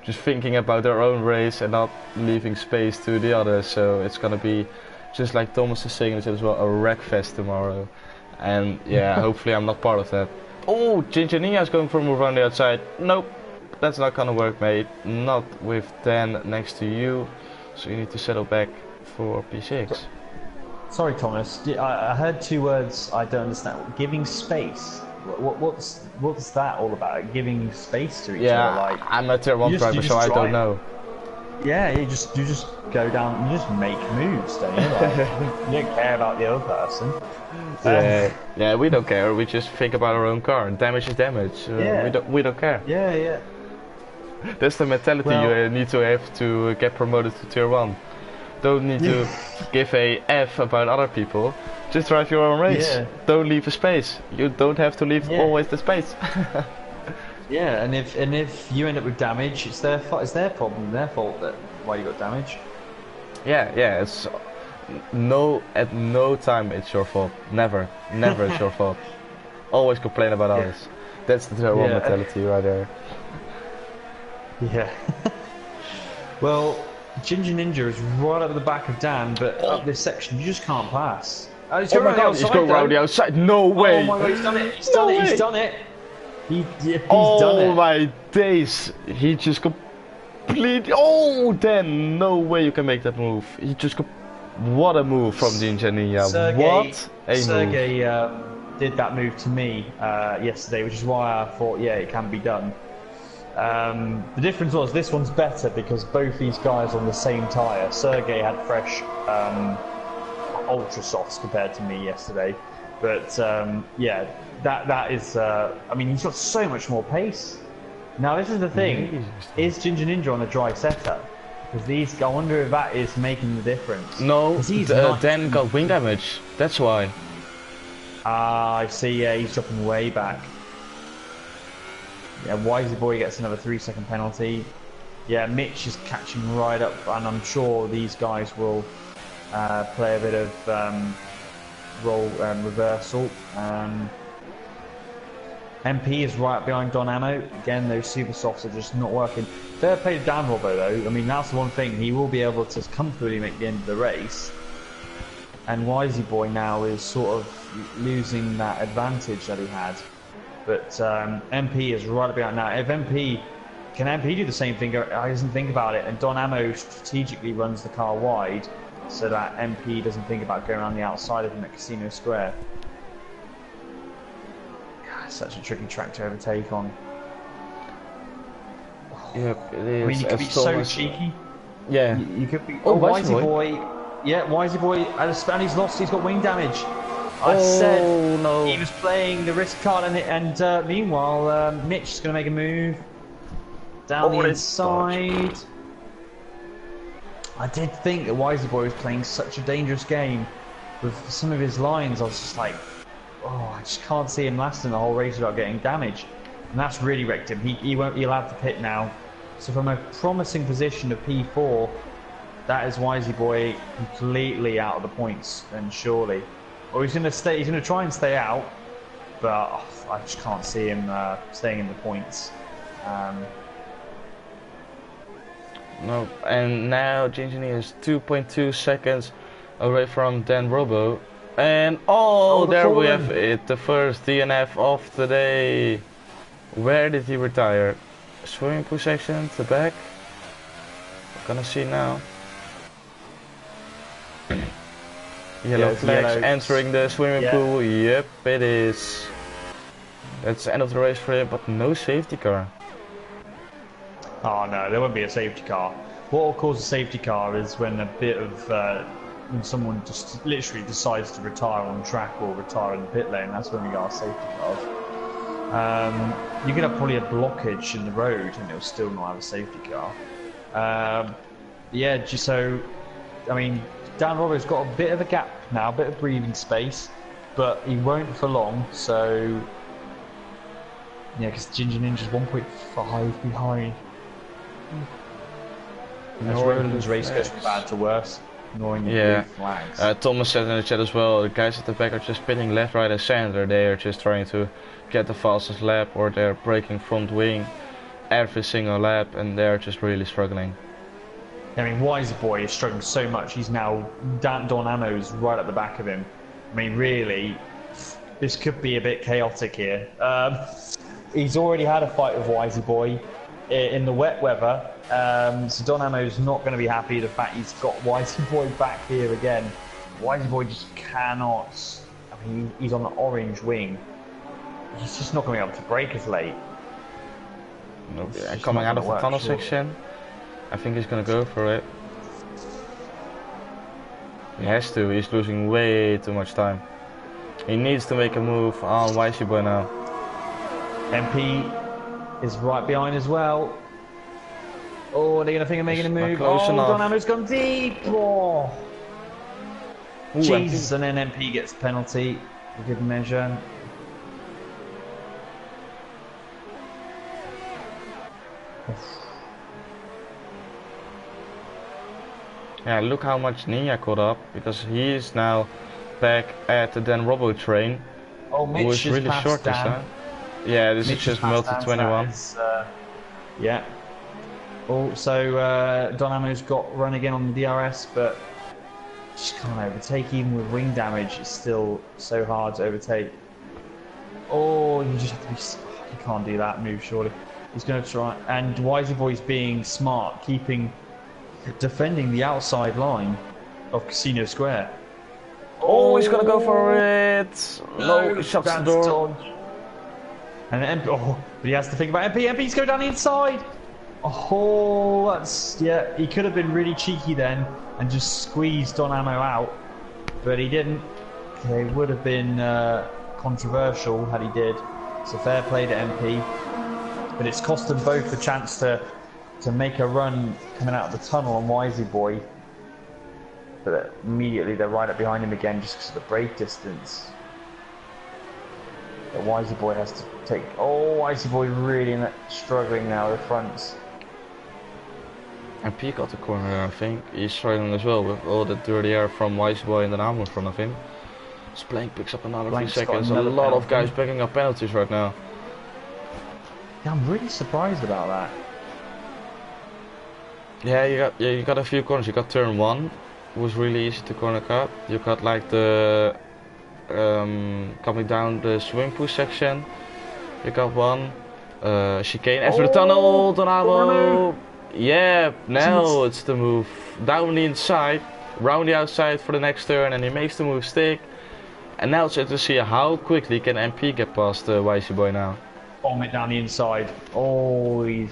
just thinking about their own race and not leaving space to the others, so it's gonna be, just like Thomas is saying as well, a wreck fest tomorrow. And yeah, hopefully I'm not part of that. Oh, Ginginia is going for a move around the outside. Nope, that's not gonna work, mate. Not with Dan next to you, so you need to settle back for P6. Sorry, Thomas. I heard 2 words I don't understand. Giving space. What's that all about? Giving space to each other? Like, I'm a tier 1 driver, so I don't know. Yeah, you just go down. You just make moves, don't you? Like, you don't care about the other person. Yeah, we don't care. We just think about our own car. Damage is damage. We don't care. Yeah. That's the mentality you need to have to get promoted to tier 1. Don't need to give a F about other people. Just drive your own race. Yeah. Don't leave a space. You don't have to leave always the space. Yeah, and if you end up with damage, it's their problem, their fault that why you got damage. Yeah. It's at no time it's your fault. Never it's your fault. Always complain about others. That's the tier 1 mentality right there. Yeah. Well, Ginger Ninja is right up the back of Dan, but up this section you just can't pass. Oh my god, he's going round the outside. No way! Oh my god, he's done it! He's done it! He's done it! Oh my days! He just completely. Oh, Dan! No way you can make that move. He just. What a move from the engineer! What a Sergey did that move to me yesterday, which is why I thought, yeah, it can be done. The difference was this one's better because both these guys are on the same tyre. Sergey had fresh ultra softs compared to me yesterday, but yeah, that is. I mean, he's got so much more pace. Now this is the thing: is Ginger Ninja on a dry setup? Because I wonder if that is making the difference. No, Dan got wing damage. That's why. I see. Yeah, he's dropping way back. Yeah, Wisey Boy gets another 3-second penalty. Yeah, Mitch is catching right up, and I'm sure these guys will play a bit of role reversal. MP is right behind Don Ammo. Again, those super softs are just not working. Fair play to Dan Robbo though. I mean, that's the one thing. He will be able to comfortably make the end of the race. And Wisey Boy now is sort of losing that advantage that he had. But MP is right behind now. If can MP do the same thing? He doesn't think about it. And Don Ammo strategically runs the car wide so that MP doesn't think about going around the outside of him at Casino Square. Such a tricky track to overtake on. Yep, it is. I mean, you could be so cheeky. Yeah. You could be. Oh, Wisey Boy. Yeah, Wisey Boy. And he's lost. He's got wing damage. I said no. he was playing the risk card, and meanwhile, Mitch is going to make a move down the inside. I did think that Wisey Boy was playing such a dangerous game with some of his lines. I was just like, oh, I just can't see him lasting the whole race without getting damage. And that's really wrecked him. He won't be allowed to pit now. So from a promising position of P4, that is Wisey Boy completely out of the points, then surely. Or he's going to try and stay out, but I just can't see him staying in the points. No, and now Gingini is 2.2 seconds away from Dan Robbo. And there we have it, the first DNF of the day. Where did he retire? Swimming pool section, the back. We're gonna see now. Yellow flags entering the swimming pool. Yep, it is. That's the end of the race for him, but no safety car. Oh no, there won't be a safety car. What will cause a safety car is when a bit of when someone just literally decides to retire on track or retire in the pit lane. That's when we got our safety cars. You could have probably a blockage in the road and it'll still not have a safety car. Yeah, so I mean, Dan Robbo's got a bit of a gap now, a bit of breathing space, but he won't for long. So yeah, because Ginger Ninja's 1.5 behind. As Roland's race goes from bad to worse. Yeah, Thomas said in the chat as well, the guys at the back are just pitting left, right and center. They are just trying to get the fastest lap, or they're braking front wing every single lap, and they're just really struggling. I mean, Wisey Boy is struggling so much. He's now, Don Ammo's right at the back of him. I mean, really, this could be a bit chaotic here. He's already had a fight with Wisey Boy in the wet weather. So Don Ammo's not going to be happy the fact he's got Wisey Boy back here again. Wisey Boy just cannot. I mean, he's on the orange wing. He's just not going to be able to brake as late. Nope. Yeah, coming out of the tunnel section, I think he's going to go for it. He has to. He's losing way too much time. He needs to make a move on Wisey Boy now. MP is right behind as well. Oh, are they going to think of making a move? Close enough. Don Ammo's gone deep. Oh. Jesus, MP. and then MP gets the penalty for good measure. Yeah, look how much Ninja caught up, because he is now back at the Dan Robbo train. Oh, Mitch who is really short this time. Yeah, this is just melted 21. Yeah. Also, Don Ammo's got run again on the DRS, but just can't overtake. Even with wing damage, it's still so hard to overtake. Oh, you just have to be. You can't do that move, surely. He's going to try. And Wisey Boy's being smart, defending the outside line of Casino Square. Oh, he's going to go for it. No, he shuts the door. And then, but he has to think about MP. MP's going down the inside. Oh, that's, yeah, he could have been really cheeky then and just squeezed Don Ammo out, but he didn't. It would have been controversial had he did. So fair play to MP, but it's cost them both the chance to make a run coming out of the tunnel on Wisey Boy. But immediately they're right up behind him again just because of the brake distance. But Wisey Boy has to take. Oh, Wisey Boy really struggling now with the fronts. And P got the corner there, I think. He's struggling as well with all the dirty air from Wisey Boy and the arm in front of him. Blank picks up another Blank's 3 seconds. A another lot of penalty. guys picking up penalties right now. Yeah, I'm really surprised about that. Yeah, you got a few corners. You got turn 1, was really easy to corner cut. You got like the coming down the swing push section. You got one chicane after the tunnel. Donavo. Yeah, now it's the move down the inside, round the outside for the next turn, and he makes the move stick. And now it's to see how quickly can MP get past Wisey Boy now. Bomb it down the inside. Oh, he's...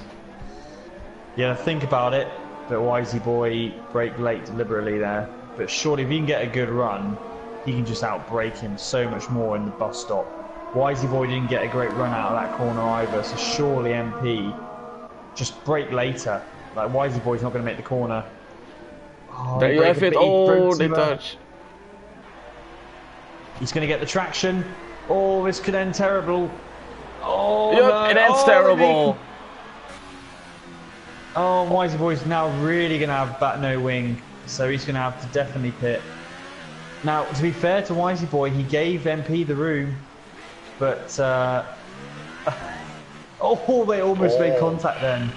Yeah, think about it. But Wisey Boy brake late deliberately there. But surely if he can get a good run, he can just outbrake him so much more in the bus stop. Wisey Boy didn't get a great run out of that corner either, so surely MP just brake later. Like Wisey Boy's not going to make the corner. Oh, there you have it. Oh, they touch. He's going to get the traction. Oh, this could end terrible. Oh, yep, no. It ends terrible. Oh, Wisey Boy's now really going to have back no wing, so he's going to have to definitely pit. Now, to be fair to Wisey Boy, he gave MP the room, but oh, they almost made contact then.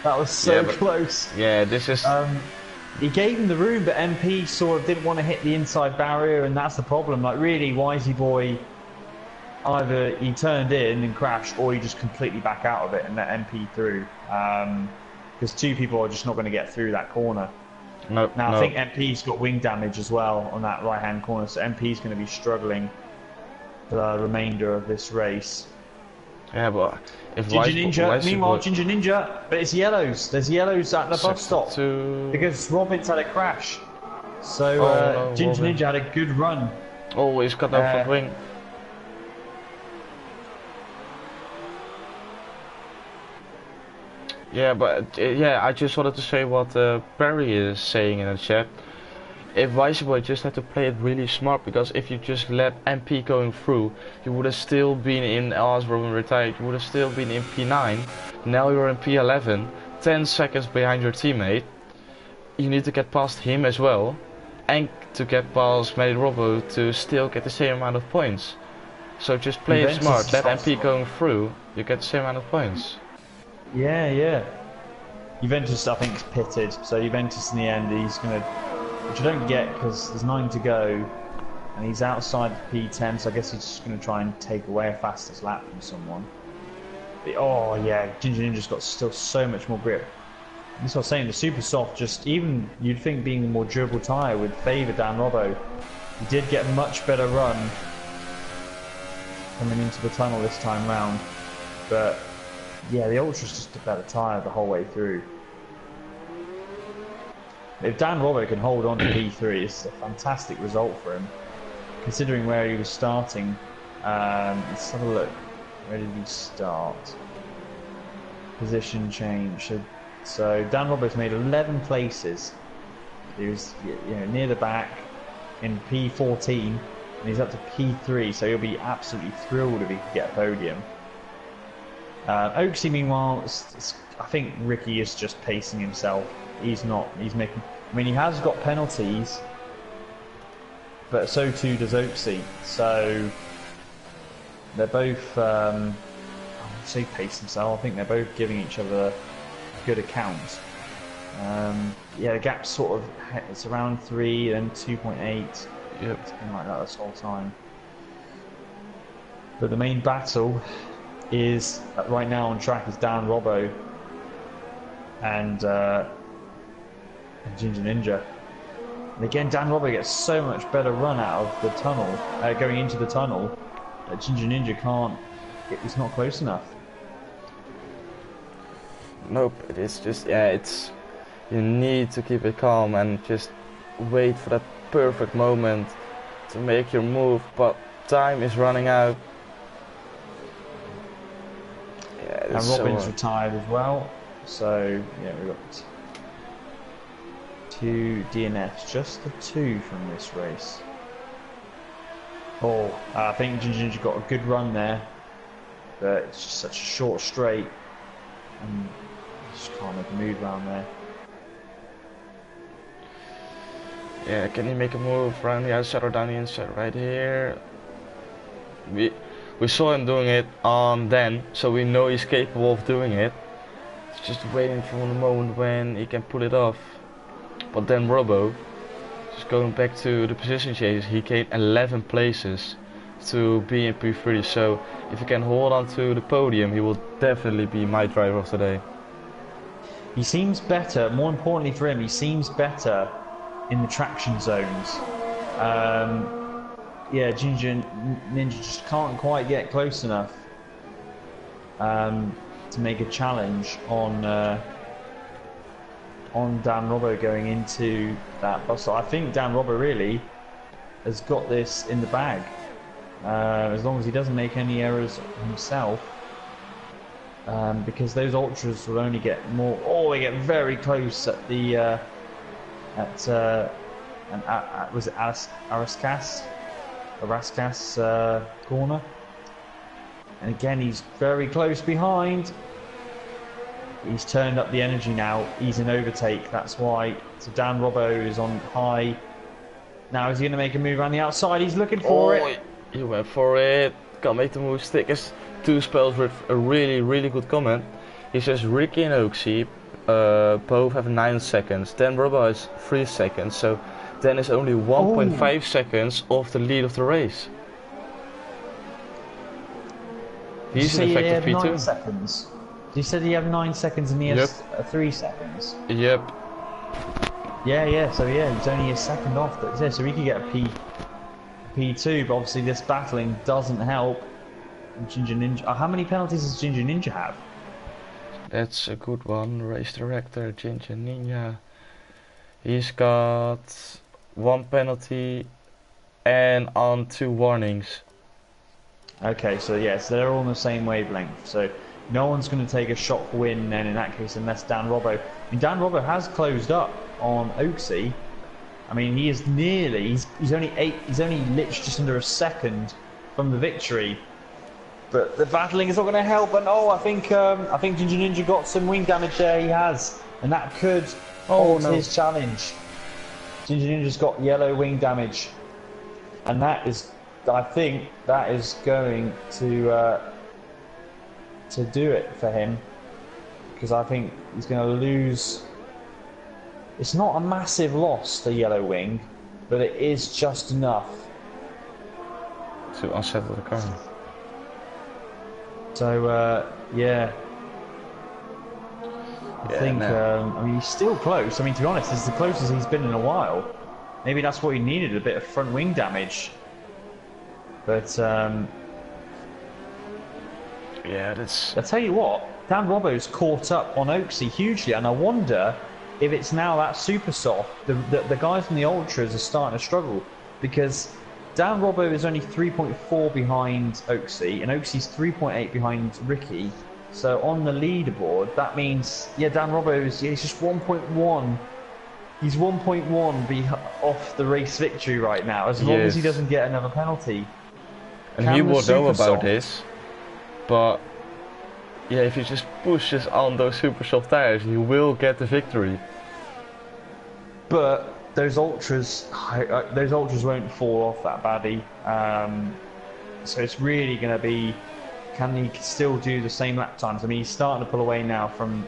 That was so close. Yeah, this is. He gave him the room, but MP sort of didn't want to hit the inside barrier, and that's the problem. Like, really, Wisey Boy, either he turned in and crashed, or he just completely back out of it and let MP through. Because two people are just not going to get through that corner. Nope, now, I think MP's got wing damage as well on that right-hand corner, so MP's going to be struggling for the remainder of this race. Yeah, but if Ginger Ninja, meanwhile, Ginger Ninja, but it's yellows. There's yellows at the bus stop because Robin's had a crash. So Ginger Ninja had a good run. Oh, he's got that front wing. Yeah, but yeah, I just wanted to say what Perry is saying in the chat. If Wisey Boy just had to play it really smart, because if you just let MP going through, you would have still been in, as Robin retired, you would have still been in P9. Now you're in P11, 10 seconds behind your teammate. You need to get past him as well, and to get past Mary Robbo to still get the same amount of points. So just play it smart, let MP going through, you get the same amount of points. Yeah, yeah. Juventus, I think, is pitted, so Juventus in the end, he's going to... Which I don't get because there's 9 to go and he's outside of P10, so I guess he's just going to try and take away a fastest lap from someone. But, oh yeah, Ginger Ninja's got still so much more grip. That's what I was saying, the super soft, just even you'd think being a more durable tyre would favour Dan Robbo. He did get a much better run coming into the tunnel this time round, but yeah, the Ultra's just a better tyre the whole way through. If Dan Robbo can hold on to P3, it's a fantastic result for him, considering where he was starting. Let's have a look. Where did he start? Position change. So Dan Robbo's made 11 places. He was near the back in P14, and he's up to P3. So he'll be absolutely thrilled if he can get a podium. Oaksy, meanwhile, I think Ricky is just pacing himself. He's not. He's making. I mean, he has got penalties, but so too does Oaksy. So they're both. I would say pace themselves. I think they're both giving each other a good account. Yeah, the gap's sort of it's around 3 and 2.8. Yep, it's been like that this whole time. But the main battle is right now on track is Dan Robbo and Ginger Ninja. And again, Dan Robbo gets so much better run out of the tunnel, going into the tunnel, that Ginger Ninja can't. It's not close enough. Nope, it's just it's. You need to keep it calm and just wait for that perfect moment to make your move. But time is running out. Yeah, and Robin's retired as well, so yeah, we've got 2 DNFs, just the 2 from this race. Oh, I think Ginger got a good run there, but it's just such a short straight, and just can't make a move around there. Yeah, can he make a move around the outside or down the inside right here? We saw him doing it on Dan, so we know he's capable of doing it. It's just waiting for the moment when he can pull it off. But then Robbo, just going back to the position changes, he gained 11 places to be in P3. So if he can hold on to the podium, he will definitely be my driver of the day. He seems better, more importantly for him, he seems better in the traction zones. Yeah, Ginger Ninja just can't quite get close enough to make a challenge on Dan Robbo going into that bus. So I think Dan Robbo really has got this in the bag, as long as he doesn't make any errors himself, because those ultras will only get more. Oh, they get very close at the was it Araskas corner, and again he's very close behind. He's turned up the energy now. He's in overtake. That's why. So Dan Robbo is on high. Now is he going to make a move around the outside? He's looking for it. He went for it. Can't make the move. Stickers. Two spells with a really good comment. He says Ricky and Oaksy both have 9 seconds. Dan Robbo has 3 seconds. So Dan is only 1.5 seconds off the lead of the race. He's an effective P2. 9 seconds. You said he had 9 seconds and he has 3 seconds. Yep. Yeah. So yeah, he's only a second off. Yeah, so he could get a P2, but obviously this battling doesn't help Ginger Ninja. How many penalties does Ginger Ninja have? That's a good one. Race director Ginger Ninja. He's got 1 penalty and on 2 warnings. Okay, so yes, they're all on the same wavelength. So no one's going to take a shot for win then in that case, unless Dan Robbo. I mean, Dan Robbo has closed up on Oaksy. I mean, he is nearly. He's only literally just under a second from the victory. But the battling is not going to help. And oh, I think Ginger Ninja got some wing damage there. He has, and that could alter his challenge. Ginger Ninja's got yellow wing damage, and that is, I think, that is going to do it for him, because I think he's going to lose. It's not a massive loss, the yellow wing, but it is just enough to unsettle the car. So yeah. I think, I mean, he's still close. I mean, to be honest, it's the closest he's been in a while. Maybe that's what he needed, a bit of front wing damage. But, yeah, that's... I'll tell you what, Dan Robbo's caught up on Oaksy hugely, and I wonder if it's now that super soft. The guys from the Ultras are starting to struggle, because Dan Robbo is only 3.4 behind Oaksy, and Oaksy's 3.8 behind Ricky. So on the leaderboard, that means, yeah, Dan Robbo is he's just 1.1. He's 1.1 off the race victory right now, as long as he doesn't get another penalty. And he will know about this, but yeah, if he just pushes on those super soft tires, he will get the victory. But those ultras won't fall off that badly. So it's really going to be, can he still do the same lap times? I mean, he's starting to pull away now from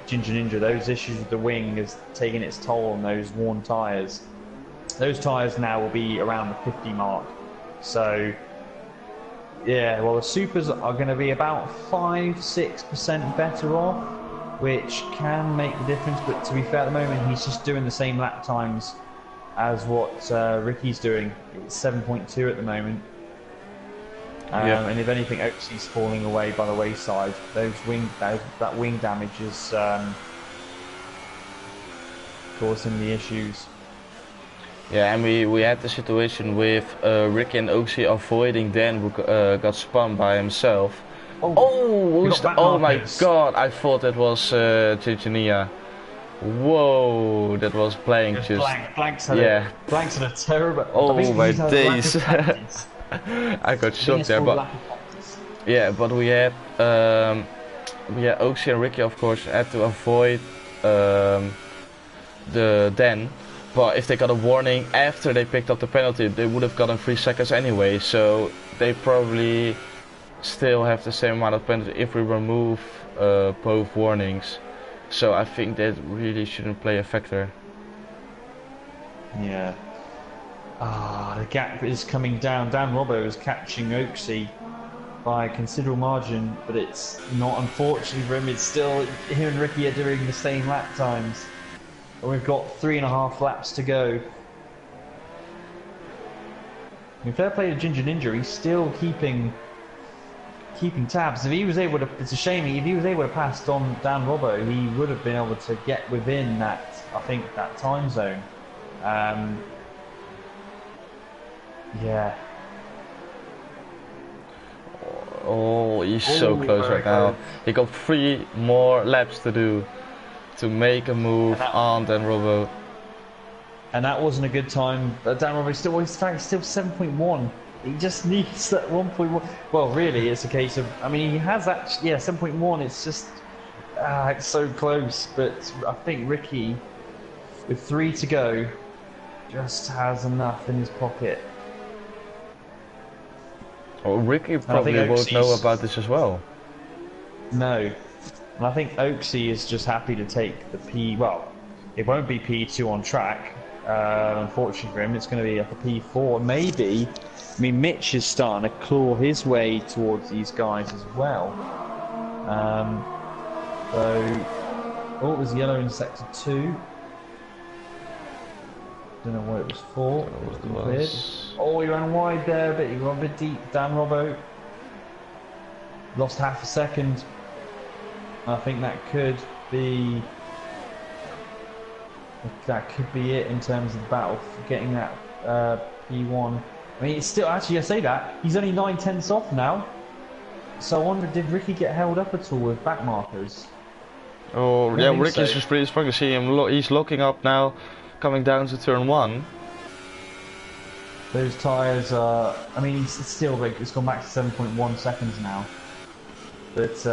Ginger Ninja. Those issues with the wing is taking its toll on those worn tyres. Those tyres now will be around the 50 mark. So yeah, well, the supers are going to be about 5-6% better off, which can make the difference. But to be fair, at the moment, he's just doing the same lap times as what Ricky's doing. It's 7.2 at the moment. And if anything, Oaksy's falling away by the wayside. That wing damage is causing the issues. Yeah, and we had the situation with Ricky and Oaksy avoiding Dan, who got spun by himself. Oh my god, I thought that was Chechenia. Whoa, that was Blank. Blank's had a terrible... Oh my days. I got shocked there, but yeah, but we had Oaksy and Ricky, of course, had to avoid the den. But if they got a warning after they picked up the penalty, they would have gotten 3 seconds anyway. So they probably still have the same amount of penalty if we remove both warnings. So I think that really shouldn't play a factor. Yeah. The gap is coming down. Dan Robbo is catching Oaksy by a considerable margin, but it's not, unfortunately for him. It's still him and Ricky are doing the same lap times. And we've got 3.5 laps to go. In fair play to Ginger Ninja, he's still keeping tabs. If he was able to, it's a shame. If he was able to pass on Dan Robbo, he would have been able to get within that, I think, that time zone. Yeah. Oh, he's so close right now. He got 3 more laps to do to make a move on Dan Robbo. And that wasn't a good time. Dan Robbo still 7.1. He just needs that 1.1. Well, really, it's a case of. I mean, he has actually 7.1. It's just it's so close. But I think Ricky, with 3 to go, just has enough in his pocket. Oh, Ricky probably won't know about this as well. No. And I think Oaksy is just happy to take the P. Well, it won't be P2 on track. Unfortunately for him, it's going to be like a P4. Maybe. I mean, Mitch is starting to claw his way towards these guys as well. Oh, it was yellow in sector 2. Don't know what it was for. It was cleared. Oh, he ran wide there, but he ran a bit deep. Dan Robbo lost half a second. I think that could be it in terms of the battle for getting that P1. I mean, it's still actually, I say that he's only 9/10 off now. So I wonder, did Ricky get held up at all with back markers? Oh yeah, Ricky's just pretty strong to see him. He's locking up now, coming down to turn 1. Those tyres are. I mean, it's still big. It's gone back to 7.1 seconds now. But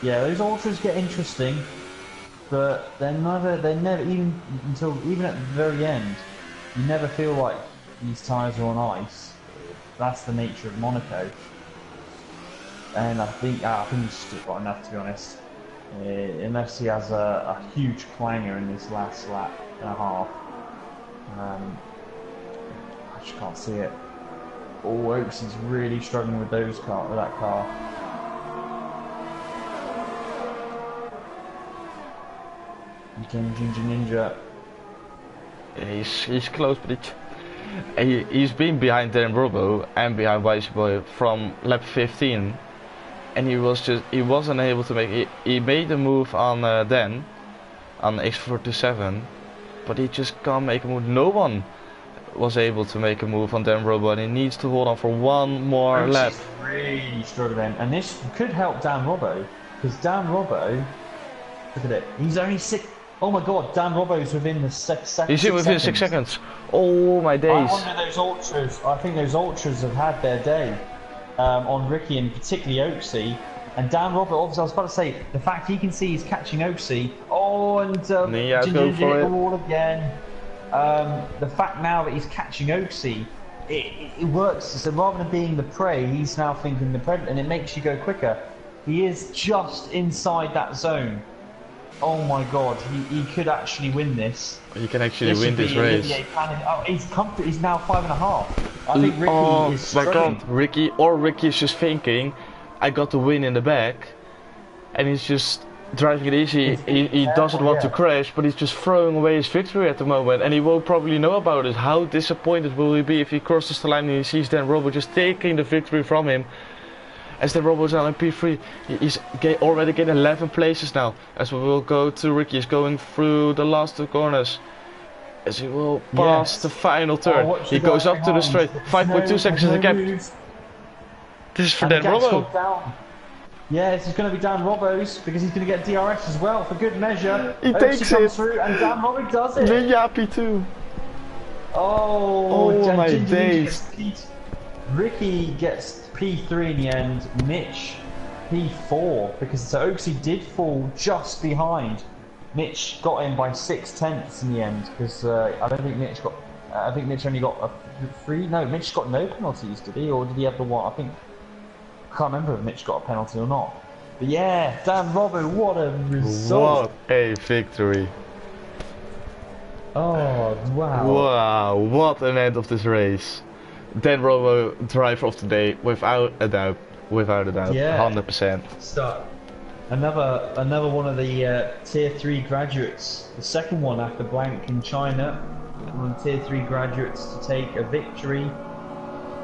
yeah, those ultras get interesting, but they're never even at the very end. You never feel like these tyres are on ice. That's the nature of Monaco. And I think he's still got enough, to be honest. Unless he has a huge clanger in this last lap and a half. I just can't see it. Oh, Oaks is really struggling with that car. Again, Ginger Ninja. Yeah, he's close, but he's been behind Dan Robbo and behind Wisey Boy from lap 15, and he wasn't able to make. He made a move on Dan on X427, but he just can't make a move. No one was able to make a move on Dan Robbo, and he needs to hold on for 1 more lap. Really struggling, and this could help Dan Robbo, because Dan Robbo, look at it, he's only 6. Oh my God, Dan Robbo's within the 6 seconds. He's in within 6 seconds. Oh my days. I wonder those ultras. I think those ultras have had their day on Ricky and particularly Oaksy. And Dan Robbo, obviously, I was about to say, the fact he can see he's catching Oaksy. Oh, and go for it. All again. The fact now that he's catching Oaksy, it works. So rather than being the prey, he's now thinking the predator, and it makes you go quicker. He is just inside that zone. Oh my God, he could actually win this. He can actually win this race. He's now 5.5. I think Ricky is struggling. My God, Ricky is just thinking, I got the win in the back, and he's just driving it easy. He doesn't want to crash, but he's just throwing away his victory at the moment, and he won't probably know about it. How disappointed will he be if he crosses the line and he sees Dan Robbo just taking the victory from him? As Dan Robbo is now in P3, he's already getting 11 places now. As we will go to Ricky, he's going through the last 2 corners. As he will pass the final turn. He goes up to the straight. 5.2 seconds in the gap. This is for Dan Robbo. Yeah, this is going to be Dan Robbo's because he's going to get DRS as well for good measure. He takes it. Through and Dan Robbo does it. Ninja P2. Oh my days. Ricky gets P3 in the end, Mitch P4, because so Oaksy did fall just behind. Mitch got in by 6/10 in the end, because I don't think Mitch got. I think Mitch only got a free. No, Mitch got no penalties, did he? Or did he have the one? I can't remember if Mitch got a penalty or not. But yeah, damn Robbo, what a result! What a victory! Oh wow! Wow, what an end of this race! Dan Robo, driver of the day, without a doubt. Without a doubt, Yeah. 100%. Start. Another one of the tier 3 graduates. The second one after Blank in China. One of the tier 3 graduates to take a victory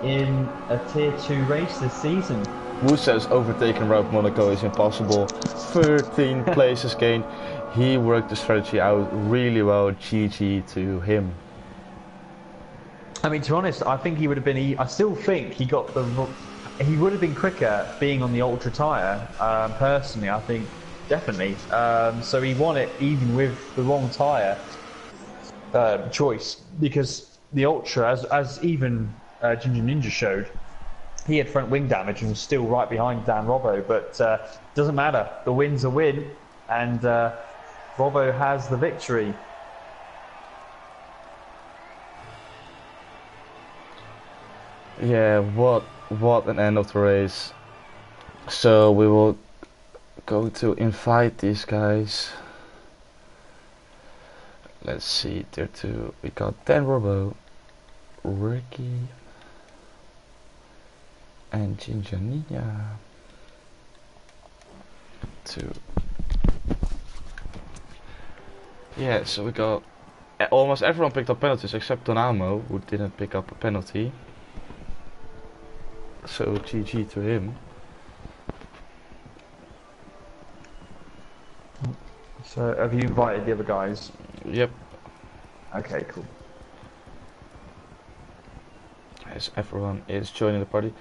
in a tier 2 race this season. Who says overtaking R6 Monaco is impossible? 13 places gained. He worked the strategy out really well. GG to him. I mean, to be honest, I think he would have been. I still think he got the. He would have been quicker being on the ultra tyre. Personally, I think definitely. So he won it even with the wrong tyre choice, because the ultra, as even Ginger Ninja showed, he had front wing damage and was still right behind Dan Robbo. But doesn't matter. The win's a win, and Robbo has the victory. Yeah, what an end of the race. So we will go to invite these guys. Let's see, there too. We got Dan Robo, Ricky, and Ginger Ninja. Yeah, so we got almost everyone picked up penalties except Donamo, who didn't pick up a penalty. So GG to him. So have you invited the other guys? Yep. Okay, cool. As everyone is joining the party.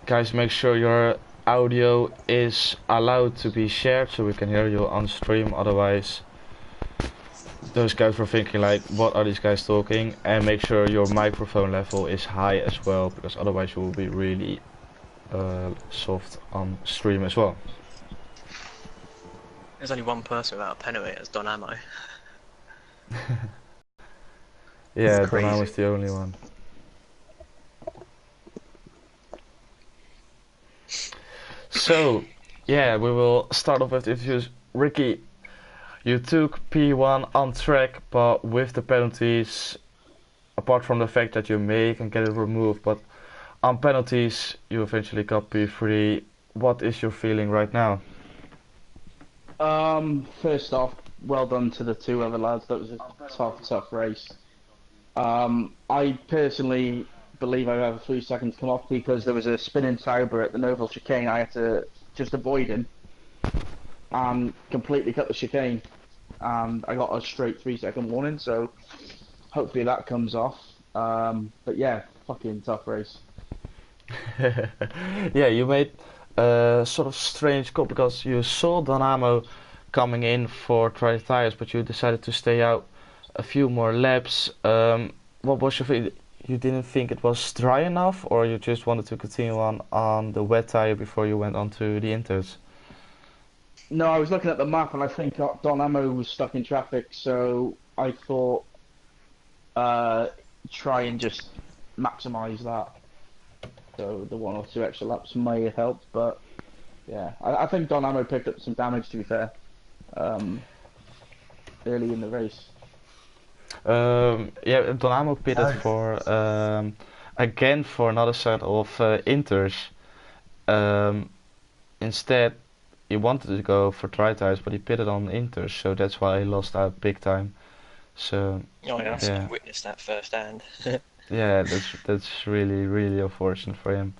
Guys, make sure your audio is allowed to be shared so we can hear you on stream, otherwise those guys were thinking like, what are these guys talking? And make sure your microphone level is high as well, because otherwise you will be really soft on stream as well. There's only one person without a penalty, it's Don Ammo. Yeah, Donamo is the only one. So, yeah, we will start off with the interviews. Ricky, you took P1 on track, but with the penalties, apart from the fact that you may can get it removed, but on penalties you eventually got P3. What is your feeling right now? First off, well done to the two other lads. That was a tough race. I personally believe I have 3 seconds come off because there was a spinning Sauber at the Noble chicane. I had to just avoid him and completely cut the chicane, and I got a straight 3-second warning, so hopefully that comes off. But yeah, fucking tough race. Yeah, you made a sort of strange call because you saw Donamo coming in for dry tires, but you decided to stay out a few more laps. What was your feeling? You didn't think it was dry enough, or you just wanted to continue on the wet tire before you went on to the inters? No, I was looking at the map and I think Don Ammo was stuck in traffic, so I thought try and just maximise that. So the 1 or 2 extra laps may have helped, but yeah, I think Don Ammo picked up some damage, to be fair, early in the race. Yeah, Donamo pitted for again for another set of inters. Instead, he wanted to go for dry tires, but he pitted on inters, so that's why he lost out big time. So I witnessed that firsthand. yeah, that's really unfortunate for him.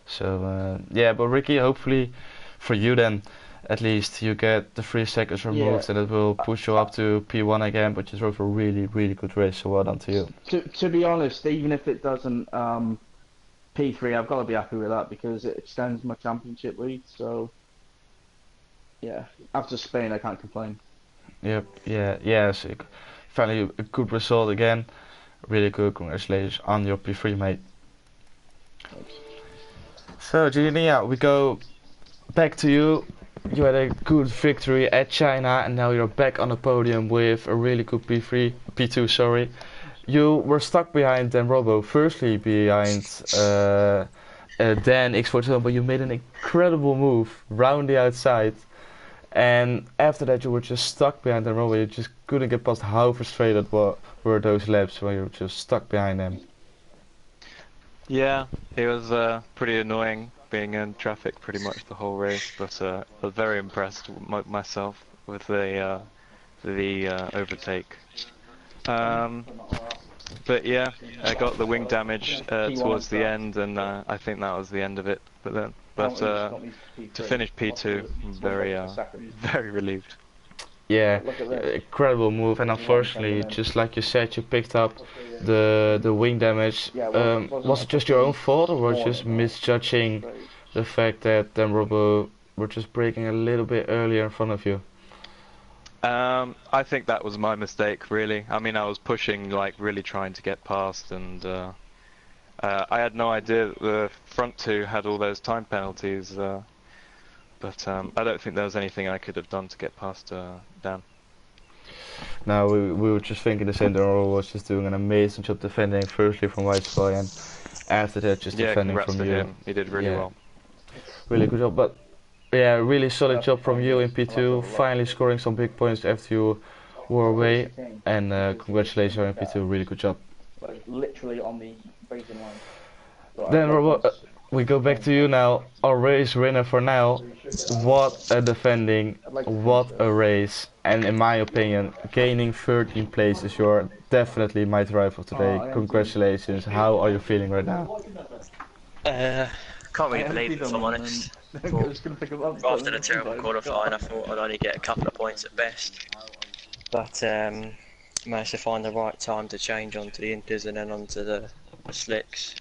So yeah, but Ricky, hopefully for you then, at least you get the 3 seconds removed, and it will push you up to P1 again. But you drove a really good race, so well done to you. To be honest, even if it doesn't P3, I've got to be happy with that because it extends my championship lead. So yeah, after Spain, I can't complain. Yep, yeah. So finally a good result again. Really good. Congratulations on your P3, mate. So, Giulia, we go back to you. You had a good victory at China, and now you're back on the podium with a really good P2, sorry. You were stuck behind Dan Robo, firstly behind Dan X42, but you made an incredible move round the outside. And after that, you were just stuck behind Dan Robo. You just couldn't get past. How frustrated were those laps when you were just stuck behind them? Yeah, it was pretty annoying being in traffic pretty much the whole race, but I was very impressed myself with the overtake. But yeah, I got the wing damage towards the end, and I think that was the end of it. But to finish P2, I'm very relieved. Yeah, incredible move, and unfortunately, just like you said, you picked up the wing damage. Was it just your own fault, or was it just misjudging the fact that Dan Robo were just braking a little bit earlier in front of you? I think that was my mistake, really. I mean, I was pushing, like, really trying to get past, and I had no idea that the front two had all those time penalties. But I don't think there was anything I could have done to get past Dan. No, we were just thinking the same. Robo was just doing an amazing job defending, firstly from White Spy, and after that just defending from to you. him. He did really well. Really good job, but yeah, really solid job from you in P2, finally scoring some big points after you were away, and congratulations on P2, really good job. Literally on the racing line. Then Robo, we go back to you now, our race winner for now. What a defending, what a race, and in my opinion, gaining 13 places, you're definitely my driver today. Congratulations, how are you feeling right now? Can't really believe it, if I'm honest. After the terrible qualifying, I thought I'd only get a couple of points at best. But managed to find the right time to change onto the Inters and then onto the slicks.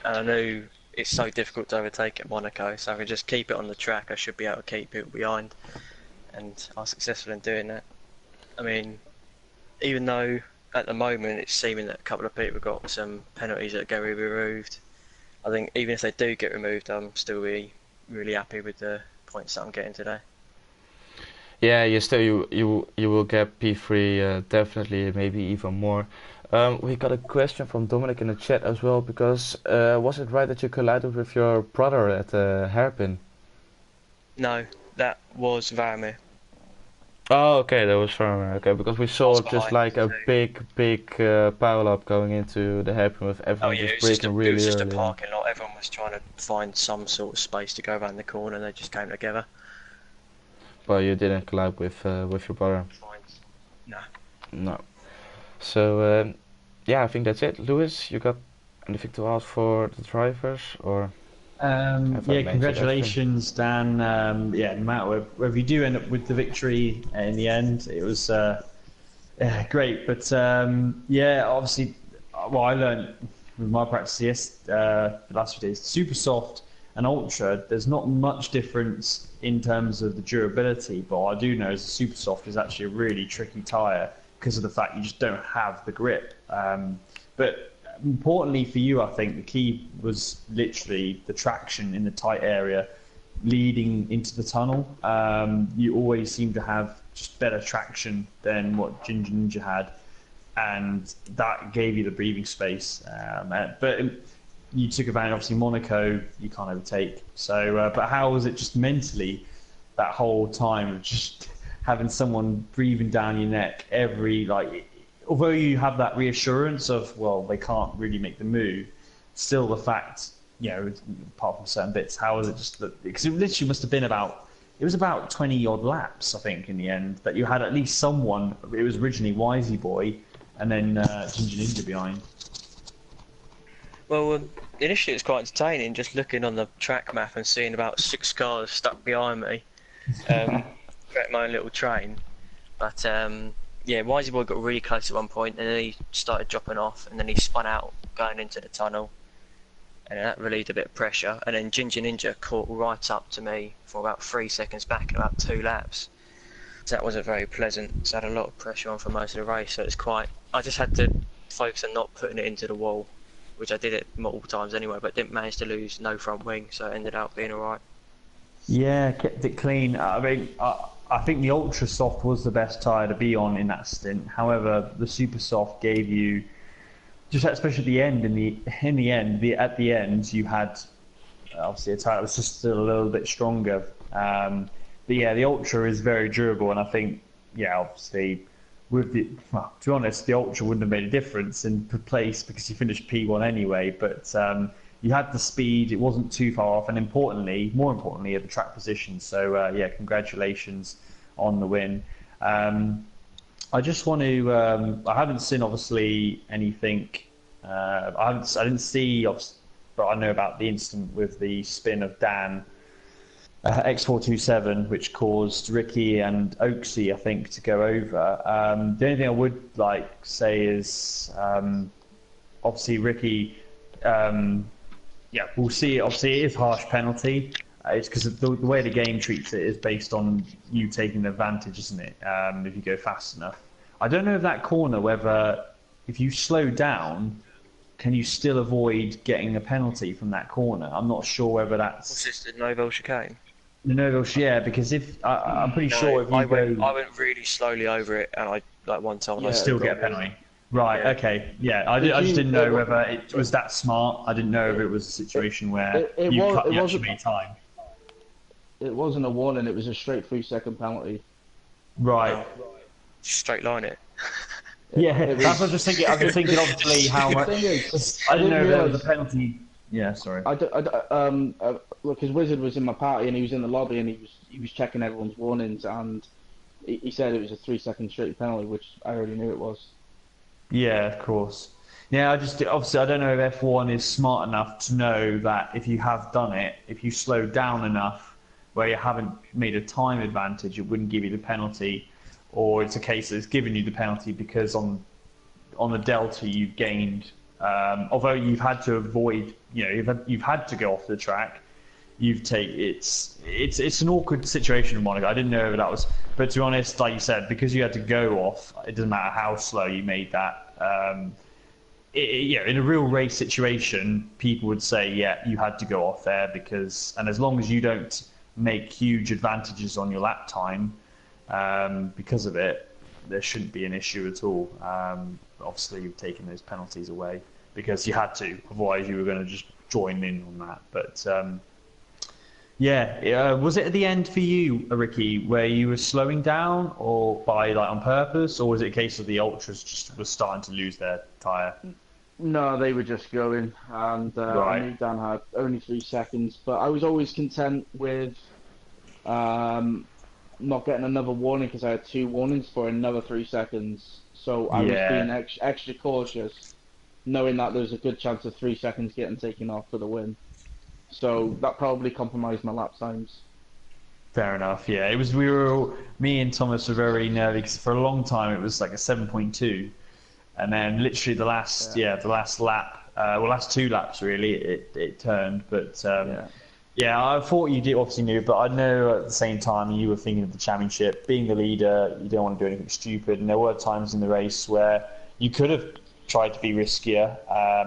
And I knew it's so difficult to overtake at Monaco, so if I could just keep it on the track, I should be able to keep people behind. And I was successful in doing that. I mean, even though at the moment it's seeming that a couple of people got some penalties that go removed, I think even if they do get removed, I'm still really happy with the points that I'm getting today. Yeah, you will get P3 definitely, maybe even more. We got a question from Dominic in the chat as well, because was it right that you collided with your brother at the hairpin? No, that was Varamir. Oh, okay, that was Varamir. Okay, because we saw just like a big pile up going into the hairpin with everyone just braking really early. It was just a parking lot. Everyone was trying to find some sort of space to go around the corner, and they just came together. But you didn't collide with your brother? No. No. So, yeah, I think that's it. Lewis, you got anything to ask for the drivers, or? Yeah, congratulations, Dan. Yeah, no matter whether you do end up with the victory in the end, it was great. But yeah, obviously, what I learned with my practice the last few days, super soft and ultra, there's not much difference in terms of the durability. But what I do know is the super soft is actually a really tricky tyre because of the fact you just don't have the grip. But importantly for you, I think the key was literally the traction in the tight area leading into the tunnel. You always seem to have just better traction than what Ginger Ninja had, and that gave you the breathing space. But you took advantage, obviously Monaco you can't overtake. So, but how was it just mentally that whole time of just having someone breathing down your neck every, like, although you have that reassurance of, well, they can't really make the move, still the fact, you know, apart from certain bits, how was it just that, because it literally must have been about 20 odd laps, I think, in the end, that you had at least someone. It was originally Wisey Boy and then Ginger Ninja behind. Well, initially it was quite entertaining, just looking on the track map and seeing about 6 cars stuck behind me. At my own little train. But yeah, Wisey Boy got really close at one point, and then he started dropping off, and then he spun out going into the tunnel, and that relieved a bit of pressure. And then Ginger Ninja caught right up to me for about 3 seconds back in about 2 laps. So that wasn't very pleasant. So I had a lot of pressure on for most of the race. So it's quite. I just had to focus on not putting it into the wall, which I did it multiple times anyway, but didn't manage to lose no front wing, so it ended up being alright. Yeah, kept it clean. I mean, I think the Ultra Soft was the best tyre to be on in that stint. However, the Super Soft gave you, just especially at the end, at the end, you had obviously a tyre that was just still a little bit stronger. But yeah, the Ultra is very durable, and I think, yeah, obviously, with the, well, to be honest, the Ultra wouldn't have made a difference in place because you finished P1 anyway. But you had the speed; it wasn't too far off, and more importantly, at the track position. So yeah, congratulations on the win. I just want to. I haven't seen obviously anything. I didn't see, but I know about the incident with the spin of Dan X427, which caused Ricky and Oaksy, I think, to go over. The only thing I would like say is, obviously Ricky, yeah, we'll see. Obviously, it is harsh penalty. It's because the way the game treats it is based on you taking the advantage, isn't it? If you go fast enough. I don't know if that corner, whether if you slow down, can you still avoid getting a penalty from that corner? I'm not sure whether that's. What's this, the Novel chicane? The Novel, yeah, because if I'm pretty sure if you I went really slowly over it, and I like one time. I still get a penalty. Right. Yeah. Okay. Yeah. I just didn't know whether it was that smart. I didn't know if it was a situation where you actually made time. It wasn't a warning. It was a straight 3-second penalty. Right. Straight line it. Yeah. That's what I was just thinking. I was just thinking, obviously, how much. I didn't know if there was a penalty. Yeah. Sorry. Look, his wizard was in my party and he was in the lobby and he was checking everyone's warnings and he said it was a 3-second straight penalty, which I already knew it was. Yeah, of course. Yeah, obviously I don't know if F1 is smart enough to know that if you have done it, if you slow down enough where you haven't made a time advantage, it wouldn't give you the penalty, or it's a case that it's giving you the penalty because on the delta you've gained. Although you've had to avoid, you've had to go off the track. It's an awkward situation in Monaco. I didn't know if that was, but to be honest, like you said, because you had to go off, it doesn't matter how slow you made that. In a real race situation, people would say, yeah, you had to go off there and as long as you don't make huge advantages on your lap time, because of it, there shouldn't be an issue at all. Obviously, you've taken those penalties away because you had to, otherwise you were going to just join in on that. But yeah, was it at the end for you, Ricky, where you were slowing down, or by on purpose, or was it a case of the ultras just were starting to lose their tyre? No, they were just going, and I knew Dan had only 3 seconds, but I was always content with not getting another warning because I had 2 warnings for another 3 seconds. So I was being extra cautious, knowing that there was a good chance of 3 seconds getting taken off for the win. So that probably compromised my lap times. Fair enough. Yeah, it was. Me and Thomas were very nervy because for a long time it was like a 7.2, and then literally the last lap, last 2 laps really, it turned. But yeah, I thought you obviously knew, but I know at the same time you were thinking of the championship, being the leader. You don't want to do anything stupid, and there were times in the race where you could have tried to be riskier,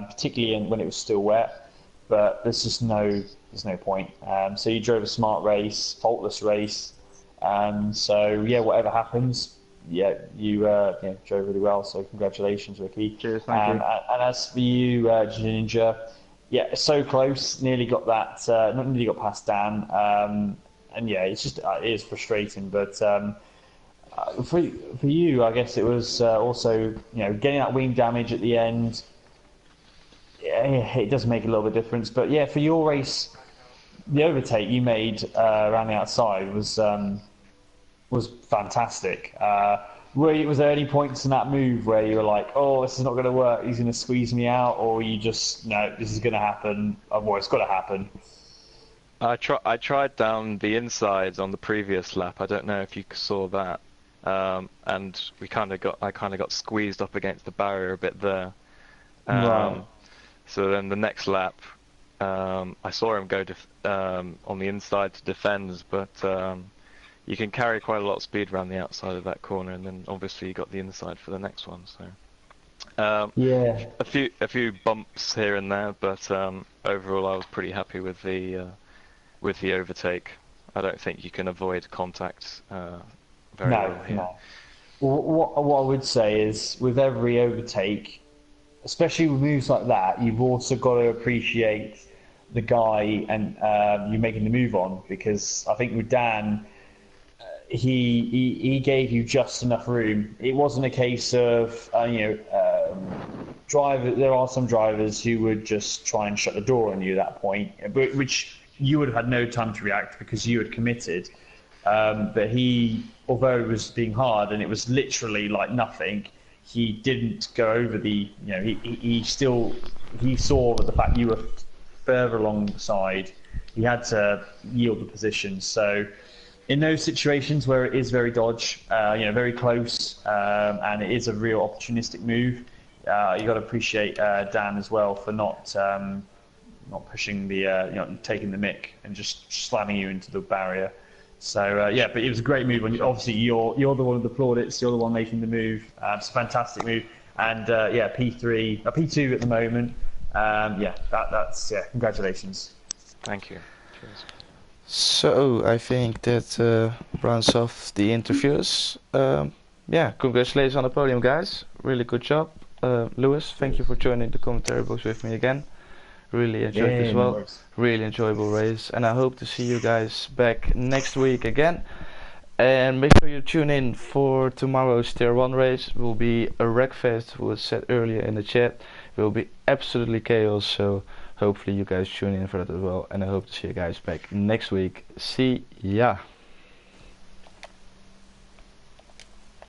particularly when it was still wet. But there's just there's no point. So you drove a smart race, faultless race. So yeah, whatever happens, you drove really well. So congratulations, Ricky. Cheers, thank you. And as for you, Ginger, yeah, so close. Nearly got that. Not nearly got past Dan. And yeah, it is frustrating. But for you, I guess it was also getting that wing damage at the end. Yeah, it does make a little bit of difference. But yeah, for your race, the overtake you made around the outside was fantastic. Was there any points in that move where you were like, oh, this is not going to work, he's going to squeeze me out, or you just, no, this is going to happen, well, it's got to happen? I tried down the inside on the previous lap. I don't know if you saw that. And I kind of got squeezed up against the barrier a bit there. Wow. So then the next lap, I saw him go on the inside to defend, but you can carry quite a lot of speed around the outside of that corner, and then obviously you got the inside for the next one. So Yeah. A few bumps here and there, but overall I was pretty happy with the overtake. I don't think you can avoid contact very well here. No. What I would say is, with every overtake, especially with moves like that, you've also got to appreciate the guy and you making the move on, because I think with Dan, he gave you just enough room. It wasn't a case of there are some drivers who would just try and shut the door on you at that point, which you would have had no time to react because you had committed. But he, although it was being hard and it was literally like nothing, he didn't go over the, he saw that the fact you were further along the side, he had to yield the position. So in those situations where it is very dodge, very close, and it is a real opportunistic move, you got to appreciate Dan as well for not pushing the, taking the mick and just slamming you into the barrier. So but it was a great move. When obviously you're the one with the plaudits, you're the one making the move. It's a fantastic move, and P2 at the moment. That's congratulations. Thank you. Cheers. So I think that rounds off the interviews. Congratulations on the podium, guys. Really good job. Lewis, thank you for joining the commentary box with me again. Really enjoyed it as well. Really enjoyable race, and I hope to see you guys back next week again. And make sure you tune in for tomorrow's Tier 1 race. It will be a wreckfest, was said earlier in the chat. It will be absolutely chaos, so hopefully you guys tune in for that as well. And I hope to see you guys back next week. See ya!